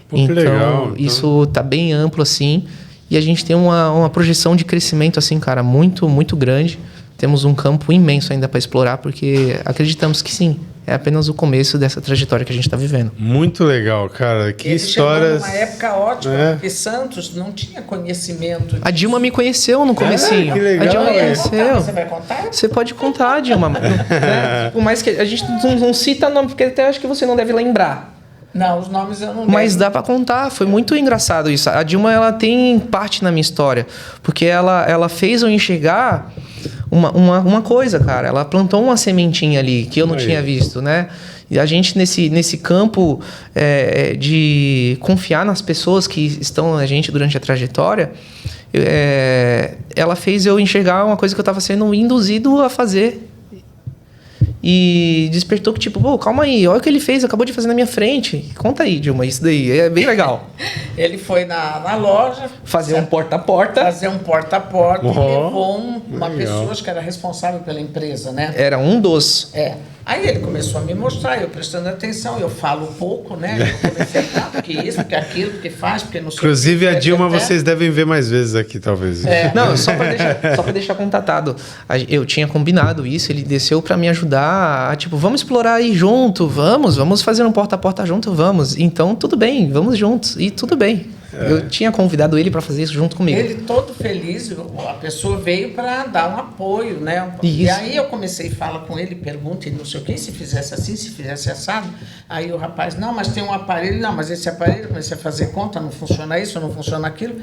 Pô, então, legal, isso está bem amplo, assim, e a gente tem uma projeção de crescimento, assim, cara, muito, muito grande. Temos um campo imenso ainda para explorar, porque acreditamos que sim, é apenas o começo dessa trajetória que a gente está vivendo. Muito legal, cara. Que Ele histórias... chegou numa época ótima, porque Santos não tinha conhecimento disso. A Dilma me conheceu no comecinho. Que legal. A Dilma me conheceu. Você vai contar? Você pode contar, Dilma. Por mais que a gente não cita nome, porque até acho que você não deve lembrar. Não, os nomes eu não lembro. Mas dá pra contar, foi muito engraçado isso. A Dilma, ela tem parte na minha história, porque ela fez eu enxergar uma coisa, cara. Ela plantou uma sementinha ali, que eu não tinha visto, né? E a gente, nesse campo de confiar nas pessoas que estão na gente durante a trajetória, ela fez eu enxergar uma coisa que eu estava sendo induzido a fazer. E despertou que, tipo, pô, calma aí, olha o que ele fez, acabou de fazer na minha frente. Conta aí, Dilma, isso daí é bem legal. Ele foi na loja... Fazer um porta-a-porta. Fazer um porta-a-porta e levou uma legal. pessoa que era responsável pela empresa, né? Era um dos. Aí ele começou a me mostrar, eu prestando atenção, eu falo pouco, né? Eu comecei a falar, porque isso, porque aquilo, porque faz, porque não sei. Inclusive, a Dilma até... vocês devem ver mais vezes aqui, talvez. Não, só pra deixar contatado. Eu tinha combinado isso, ele desceu pra me ajudar, tipo, vamos explorar aí junto, vamos fazer um porta-a-porta junto, vamos. Então, tudo bem, vamos juntos, e tudo bem. Eu tinha convidado ele para fazer isso junto comigo. Ele todo feliz, a pessoa veio para dar um apoio, né? Isso. E aí eu comecei a falar com ele, pergunta e não sei o que, se fizesse assim, se fizesse assado. Aí o rapaz, não, mas tem um aparelho, não, mas esse aparelho, comecei a fazer conta, não funciona isso, não funciona aquilo.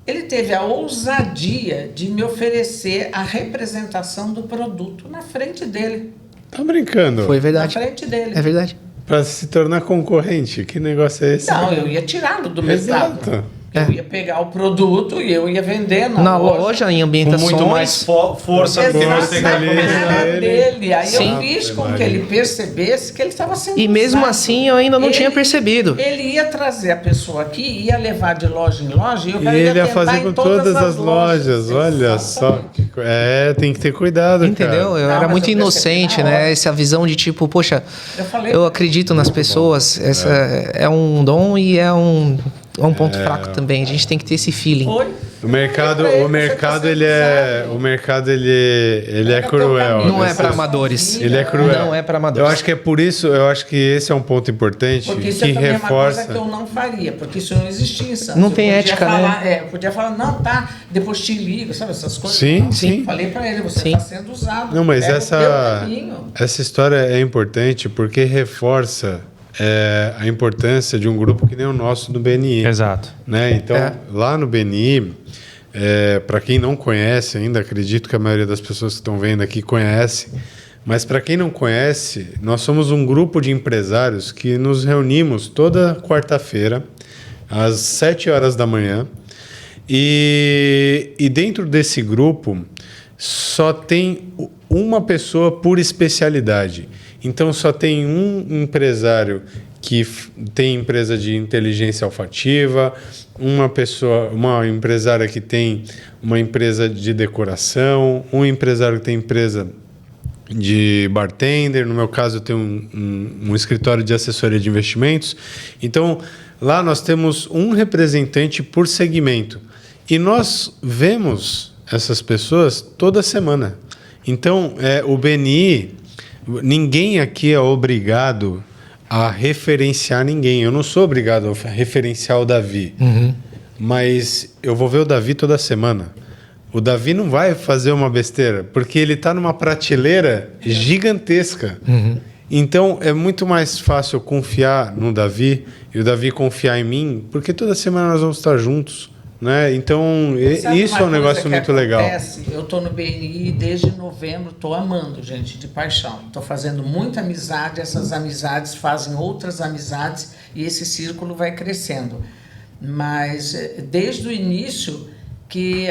Ele teve a ousadia de me oferecer a representação do produto na frente dele. Tá brincando? Foi verdade. Na frente dele. É verdade. Pra se tornar concorrente. Que negócio é esse? Não, eu ia tirá-lo do mercado. Exato. Eu ia pegar o produto e eu ia vender na loja, em Com ambientações. muito mais força do que você Exatamente, ali. na cara dele. Aí Sim. eu fiz com que ele percebesse que ele estava sendo E mesmo usado. assim eu ainda não tinha percebido. Ele ia trazer a pessoa aqui, ia levar de loja em loja e eu E ele ia fazer com em todas as lojas. Olha só. Tem que ter cuidado, Entendeu? cara. Eu Não, era mas muito eu percebi inocente, na hora. né? Essa visão de tipo, poxa, falei, eu acredito nas pessoas. Essa é um dom e é um ponto fraco também. A gente tem que ter esse feeling. Foi. O mercado ele é cruel. Não é para amadores. Ele é cruel. Não é para amadores. Eu acho que é por isso, eu acho que esse é um ponto importante Porque isso que também reforça. é uma coisa que eu não faria, porque isso não existia em Santos. Não tem ética, né? Eu podia falar, não, tá, depois te ligo, sabe, essas coisas. Sim, não, sim. Falei pra ele, você Sim. está sendo usado. Não, mas pega o teu caminho. essa história é importante porque reforça a importância de um grupo que nem o nosso no BNI. Exato. Né? Então, lá no BNI, para quem não conhece ainda, acredito que a maioria das pessoas que estão vendo aqui conhece, mas para quem não conhece, nós somos um grupo de empresários que nos reunimos toda quarta-feira, às 7 horas da manhã, e dentro desse grupo só tem uma pessoa por especialidade. Então, só tem um empresário que tem empresa de inteligência olfativa, uma empresária que tem uma empresa de decoração, um empresário que tem empresa de bartender. No meu caso, eu tenho um escritório de assessoria de investimentos. Então, lá nós temos um representante por segmento. E nós vemos essas pessoas toda semana. Então, o BNI... Ninguém aqui é obrigado a referenciar ninguém. Eu não sou obrigado a referenciar o Davi. Mas eu vou ver o Davi toda semana. O Davi não vai fazer uma besteira, porque ele está numa prateleira gigantesca. Então, é muito mais fácil eu confiar no Davi e o Davi confiar em mim, porque toda semana nós vamos estar juntos. Né? Então, isso é um negócio muito legal. Eu estou no BNI desde novembro, estou amando, gente, de paixão. Estou fazendo muita amizade, essas amizades fazem outras amizades e esse círculo vai crescendo. Mas desde o início que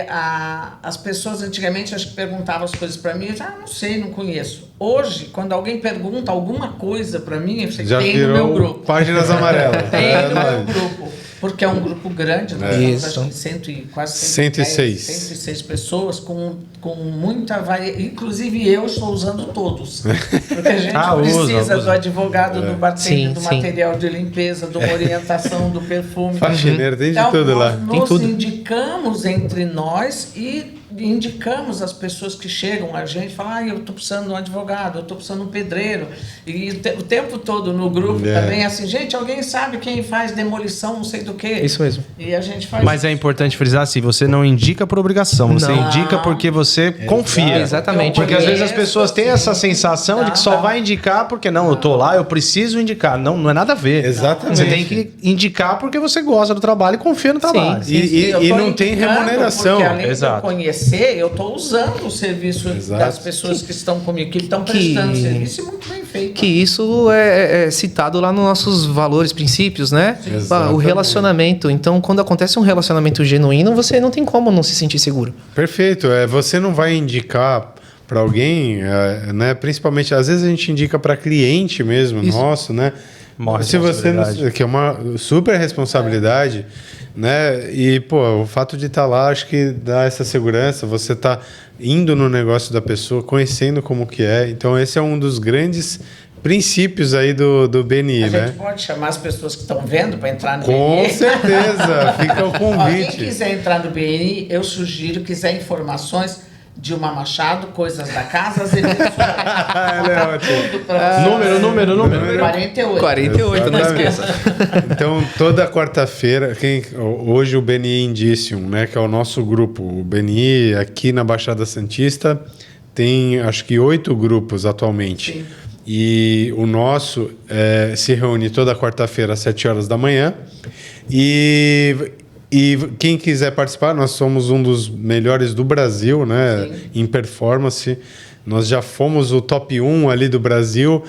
as pessoas antigamente acho que perguntavam as coisas para mim, eu já não sei, não conheço. Hoje, quando alguém pergunta alguma coisa para mim, eu sei que tem no meu grupo. Páginas amarelas. Tem no meu grupo. Porque é um grupo grande, nós estamos acho que quase 106 pessoas com muita variedade. Inclusive eu estou usando todos. Porque a gente precisa do advogado, do bartender, do material de limpeza, de uma orientação, do perfume. Faxineiro, tem de então, tudo lá. Nós indicamos entre nós e indicamos as pessoas que chegam a gente, falam, eu estou precisando de um advogado, eu estou precisando de um pedreiro. E o tempo todo no grupo também é assim, gente, alguém sabe quem faz demolição, não sei do que. Isso mesmo. E a gente faz. Mas é importante frisar assim, você não indica por obrigação, você indica porque você confia. Exatamente. Porque às vezes as pessoas têm essa sensação de que só vai indicar porque eu tô lá, eu preciso indicar. Não é nada a ver. Exatamente. Você tem que indicar porque você gosta do trabalho e confia no trabalho. E não tem remuneração. Porque além Exato. de eu conhecer, eu estou usando o serviço das pessoas que estão comigo, que estão prestando serviço e muito bem feito. Que isso é citado lá nos nossos valores, princípios, né? O relacionamento. Então, quando acontece um relacionamento genuíno, você não tem como não se sentir seguro. Perfeito. Você não vai indicar para alguém, né? Principalmente, às vezes a gente indica para cliente mesmo, nosso, né? Se você não, que é uma super responsabilidade, né? E o fato de estar lá, acho que dá essa segurança. Você está indo no negócio da pessoa, conhecendo como que é. Então, esse é um dos grandes princípios aí do BNI, né? A gente pode chamar as pessoas que estão vendo para entrar no BNI? Com BNI. certeza, fica o convite. Quem quiser entrar no BNI, eu sugiro, quiser informações, Dilma Machado, Coisas da Casa, Número. 48. Não esqueça. Então, toda quarta-feira, hoje o BNI Indicium, né, que é o nosso grupo, o BNI aqui na Baixada Santista, tem acho que 8 grupos atualmente. Sim. E o nosso se reúne toda quarta-feira às 7 horas da manhã. E quem quiser participar, nós somos um dos melhores do Brasil, né, em performance. Nós já fomos o top 1 ali do Brasil,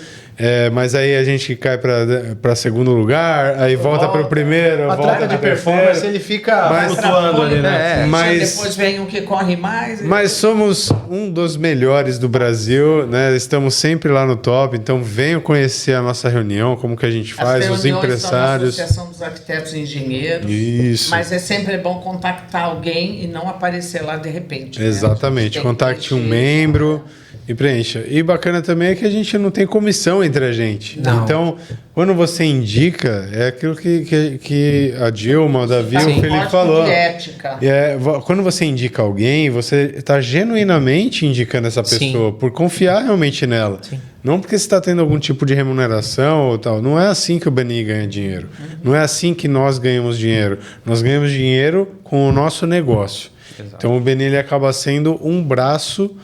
mas aí a gente cai para segundo lugar, aí volta para o primeiro, volta de performance, ele fica flutuando ali, né? Mas depois vem um que corre mais. Mas somos um dos melhores do Brasil, né? Estamos sempre lá no top, então venham conhecer a nossa reunião, como que a gente faz, os empresários. A Associação dos Arquitetos e Engenheiros. Isso. Mas é sempre bom contactar alguém e não aparecer lá de repente. Exatamente. Né? Contacte um membro E preencha. E bacana também é que a gente não tem comissão entre a gente. Não. Então, quando você indica, é aquilo que a Dilma, o Davi, o Felipe falou. Ética. Quando você indica alguém, você está genuinamente indicando essa pessoa, por confiar realmente nela. Sim. Não porque você está tendo algum tipo de remuneração ou tal. Não é assim que o BNI ganha dinheiro. Não é assim que nós ganhamos dinheiro. Nós ganhamos dinheiro com o nosso negócio. Exato. Então, o BNI ele acaba sendo um braço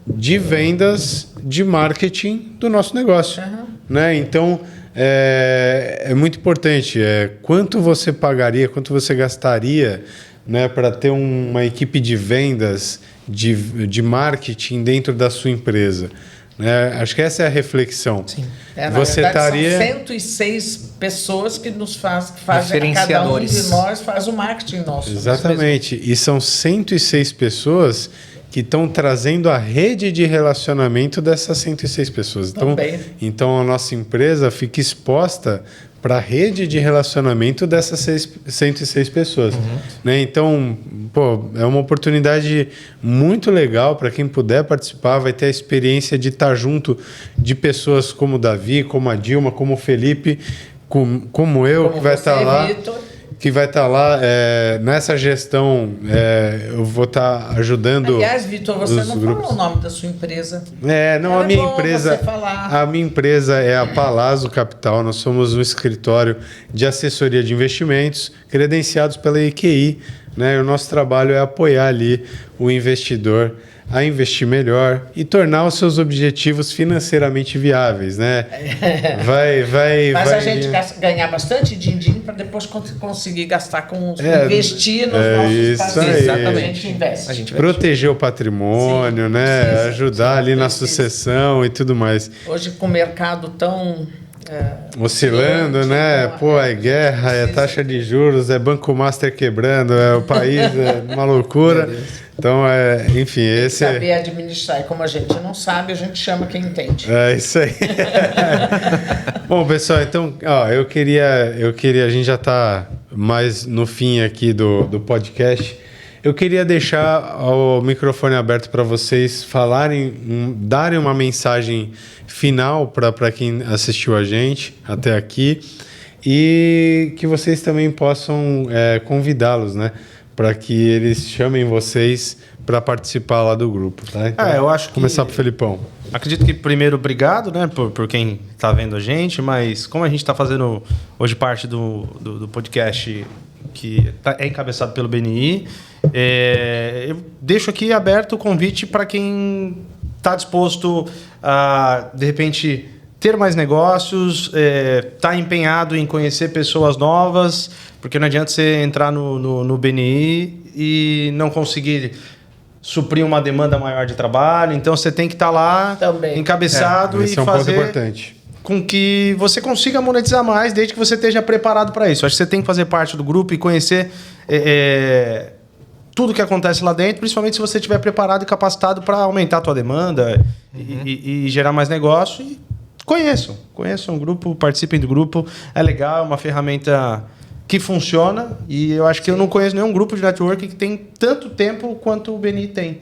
de vendas, de marketing do nosso negócio. Né? Então, é muito importante. Quanto você pagaria, quanto você gastaria, né, para ter uma equipe de vendas, de marketing dentro da sua empresa? Né? Acho que essa é a reflexão. Sim. Na Você verdade, estaria... são 106 pessoas que nos fazem, cada um de nós faz o marketing nosso. Exatamente. E são 106 pessoas que estão trazendo a rede de relacionamento dessas 106 pessoas. Então a nossa empresa fica exposta para a rede de relacionamento dessas 106 pessoas. Né? Então, é uma oportunidade muito legal para quem puder participar, vai ter a experiência de estar junto de pessoas como o Davi, como a Dilma, como o Felipe, como eu, que vai estar lá. Vitor. Que vai estar lá nessa gestão, eu vou estar ajudando. Aliás, Vitor, você não grupos. falou o nome da sua empresa. Não, a minha empresa. Você falar. A minha empresa é a Palazzo Capital. Nós somos um escritório de assessoria de investimentos credenciados pela EQI. Né? E o nosso trabalho é apoiar ali o investidor a investir melhor e tornar os seus objetivos financeiramente viáveis, né? Mas a gente ganhar bastante din-din para depois conseguir gastar investir nos nossos parceiros. Exatamente. A gente investe. Proteger o patrimônio, né? Ajudar ali na sucessão e tudo mais. Hoje, com o mercado tão... oscilando, né? É guerra, é taxa de juros, é Banco Master quebrando, o país é uma loucura. Então, enfim, esse saber administrar. E como a gente não sabe, a gente chama quem entende. É isso aí. Bom, pessoal, então, eu queria, a gente já está mais no fim aqui do podcast. Eu queria deixar o microfone aberto para vocês falarem, darem uma mensagem final para quem assistiu a gente até aqui e que vocês também possam convidá-los, né? Para que eles chamem vocês para participar lá do grupo, tá? Então, eu acho que... Começar pro Felipão. Acredito que primeiro, obrigado, né, por quem está vendo a gente, mas como a gente está fazendo hoje parte do podcast que é encabeçado pelo BNI, eu deixo aqui aberto o convite para quem está disposto a, de repente, ter mais negócios, tá empenhado em conhecer pessoas novas, porque não adianta você entrar no BNI e não conseguir suprir uma demanda maior de trabalho. Então, você tem que estar lá também encabeçado e fazer com que você consiga monetizar mais, desde que você esteja preparado para isso. Acho que você tem que fazer parte do grupo e conhecer tudo que acontece lá dentro, principalmente se você estiver preparado e capacitado para aumentar a tua demanda e gerar mais negócio. E conheçam o grupo, participem do grupo. É legal, é uma ferramenta que funciona e eu acho que eu não conheço nenhum grupo de networking que tem tanto tempo quanto o BNI tem.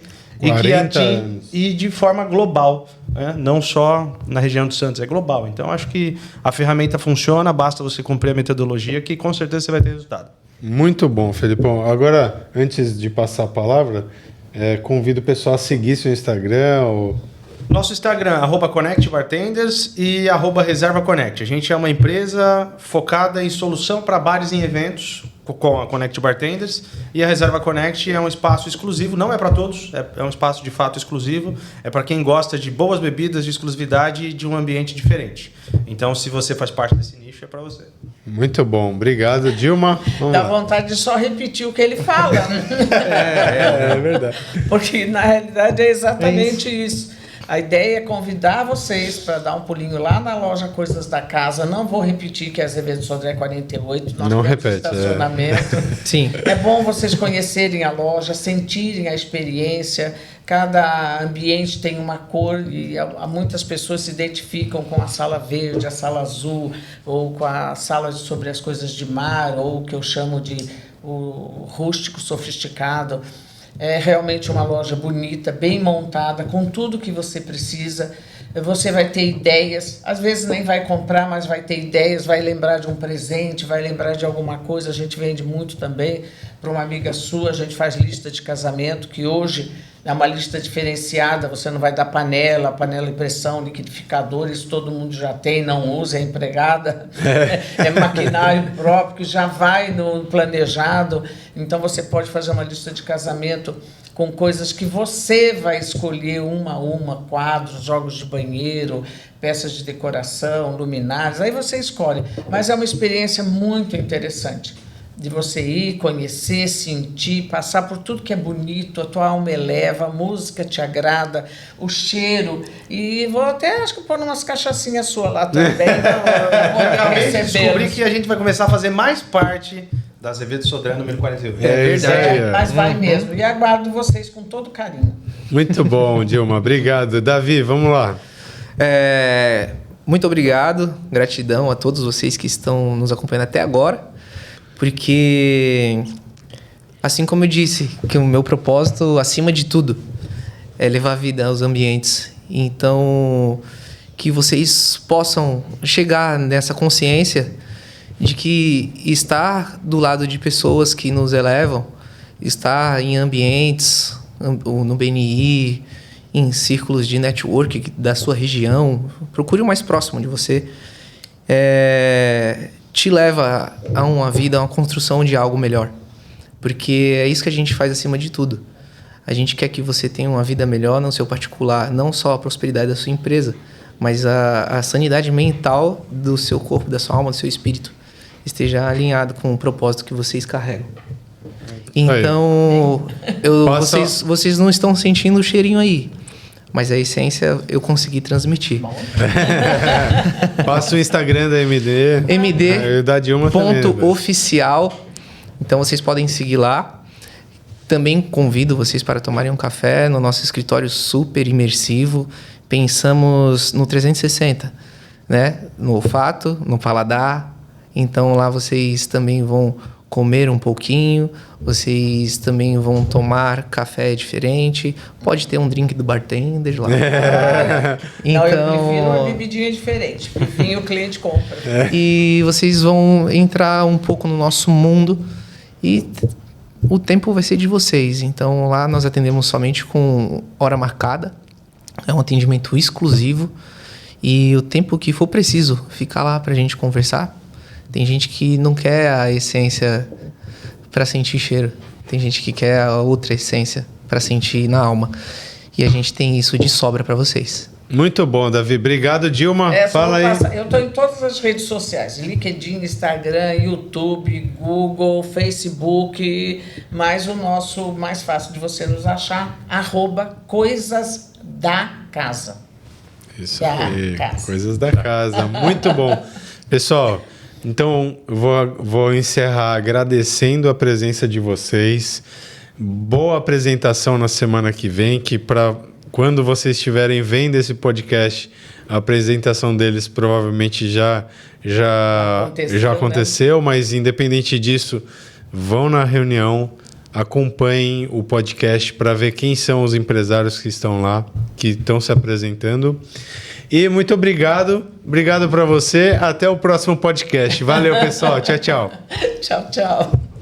E de forma global, né? Não só na região de Santos, é global. Então, acho que a ferramenta funciona, basta você cumprir a metodologia que com certeza você vai ter resultado. Muito bom, Felipão. Agora, antes de passar a palavra, convido o pessoal a seguir seu Instagram. Nosso Instagram, @ConnectBartenders e @ReservaConnect. A gente é uma empresa focada em solução para bares e eventos com a Connect Bartenders. E a Reserva Connect é um espaço exclusivo, não é para todos, é um espaço de fato exclusivo. É para quem gosta de boas bebidas, de exclusividade e de um ambiente diferente. Então, se você faz parte desse nicho, é para você. Muito bom, obrigado, Dilma. Dá vontade de só repetir o que ele fala. É verdade. Porque, na realidade, é exatamente isso. A ideia é convidar vocês para dar um pulinho lá na loja Coisas da Casa. Não vou repetir que é Azevedo Sodré 48. Nós não temos repete. Estacionamento. Sim. É bom vocês conhecerem a loja, sentirem a experiência. Cada ambiente tem uma cor e muitas pessoas se identificam com a sala verde, a sala azul, ou com a sala sobre as coisas de mar, ou o que eu chamo de o rústico sofisticado. É realmente uma loja bonita, bem montada, com tudo que você precisa. Você vai ter ideias, às vezes nem vai comprar, mas vai ter ideias, vai lembrar de um presente, vai lembrar de alguma coisa. A gente vende muito também para uma amiga sua, a gente faz lista de casamento, que hoje é uma lista diferenciada, você não vai dar panela impressão, liquidificador, isso todo mundo já tem, não usa, é empregada, é maquinário próprio, que já vai no planejado. Então você pode fazer uma lista de casamento com coisas que você vai escolher uma a uma, quadros, jogos de banheiro, peças de decoração, luminárias, aí você escolhe. Mas é uma experiência muito interessante de você ir, conhecer, sentir, passar por tudo que é bonito, a tua alma eleva, a música te agrada, o cheiro. E vou até, acho que pôr umas cachaçinhas suas lá também. Acabei de descobrir que a gente vai começar a fazer mais parte da Azevedo Sodré número 41. Verdade. Mas vai mesmo. E aguardo vocês com todo carinho. Muito bom, Dilma. Obrigado. Davi, vamos lá. Muito obrigado, gratidão a todos vocês que estão nos acompanhando até agora, porque, assim como eu disse, que o meu propósito, acima de tudo, é levar vida aos ambientes. Então, que vocês possam chegar nessa consciência de que estar do lado de pessoas que nos elevam, estar em ambientes, no BNI, em círculos de network da sua região, procure o mais próximo de você, te leva a uma vida, a uma construção de algo melhor. Porque é isso que a gente faz acima de tudo. A gente quer que você tenha uma vida melhor no seu particular, não só a prosperidade da sua empresa, mas a sanidade mental do seu corpo, da sua alma, do seu espírito, esteja alinhado com o propósito que vocês carregam. Então, vocês não estão sentindo o cheirinho aí, mas a essência eu consegui transmitir. Passa o Instagram da MD. Da Dilma ponto oficial. Então vocês podem seguir lá. Também convido vocês para tomarem um café no nosso escritório super imersivo. Pensamos no 360, né? No olfato, no paladar. Então lá vocês também vão comer um pouquinho, vocês também vão tomar café diferente, pode ter um drink do bartender lá. Então, eu prefiro uma bebidinha diferente, vinho o cliente compra. E vocês vão entrar um pouco no nosso mundo e o tempo vai ser de vocês. Então lá nós atendemos somente com hora marcada, é um atendimento exclusivo e o tempo que for preciso ficar lá pra gente conversar. Tem gente que não quer a essência para sentir cheiro. Tem gente que quer a outra essência para sentir na alma. E a gente tem isso de sobra para vocês. Muito bom, Davi. Obrigado, Dilma. Fala aí. Eu estou em todas as redes sociais. LinkedIn, Instagram, YouTube, Google, Facebook. Mas o nosso mais fácil de você nos achar, @coisasdacasa. Isso aí, Coisas da Casa. Muito bom. Pessoal, então vou encerrar agradecendo a presença de vocês. Boa apresentação na semana que vem, que para quando vocês estiverem vendo esse podcast, a apresentação deles provavelmente já aconteceu, né? Mas independente disso, vão na reunião, acompanhem o podcast para ver quem são os empresários que estão lá, que estão se apresentando. E muito obrigado. Obrigado para você. Até o próximo podcast. Valeu, pessoal. Tchau, tchau. Tchau, tchau.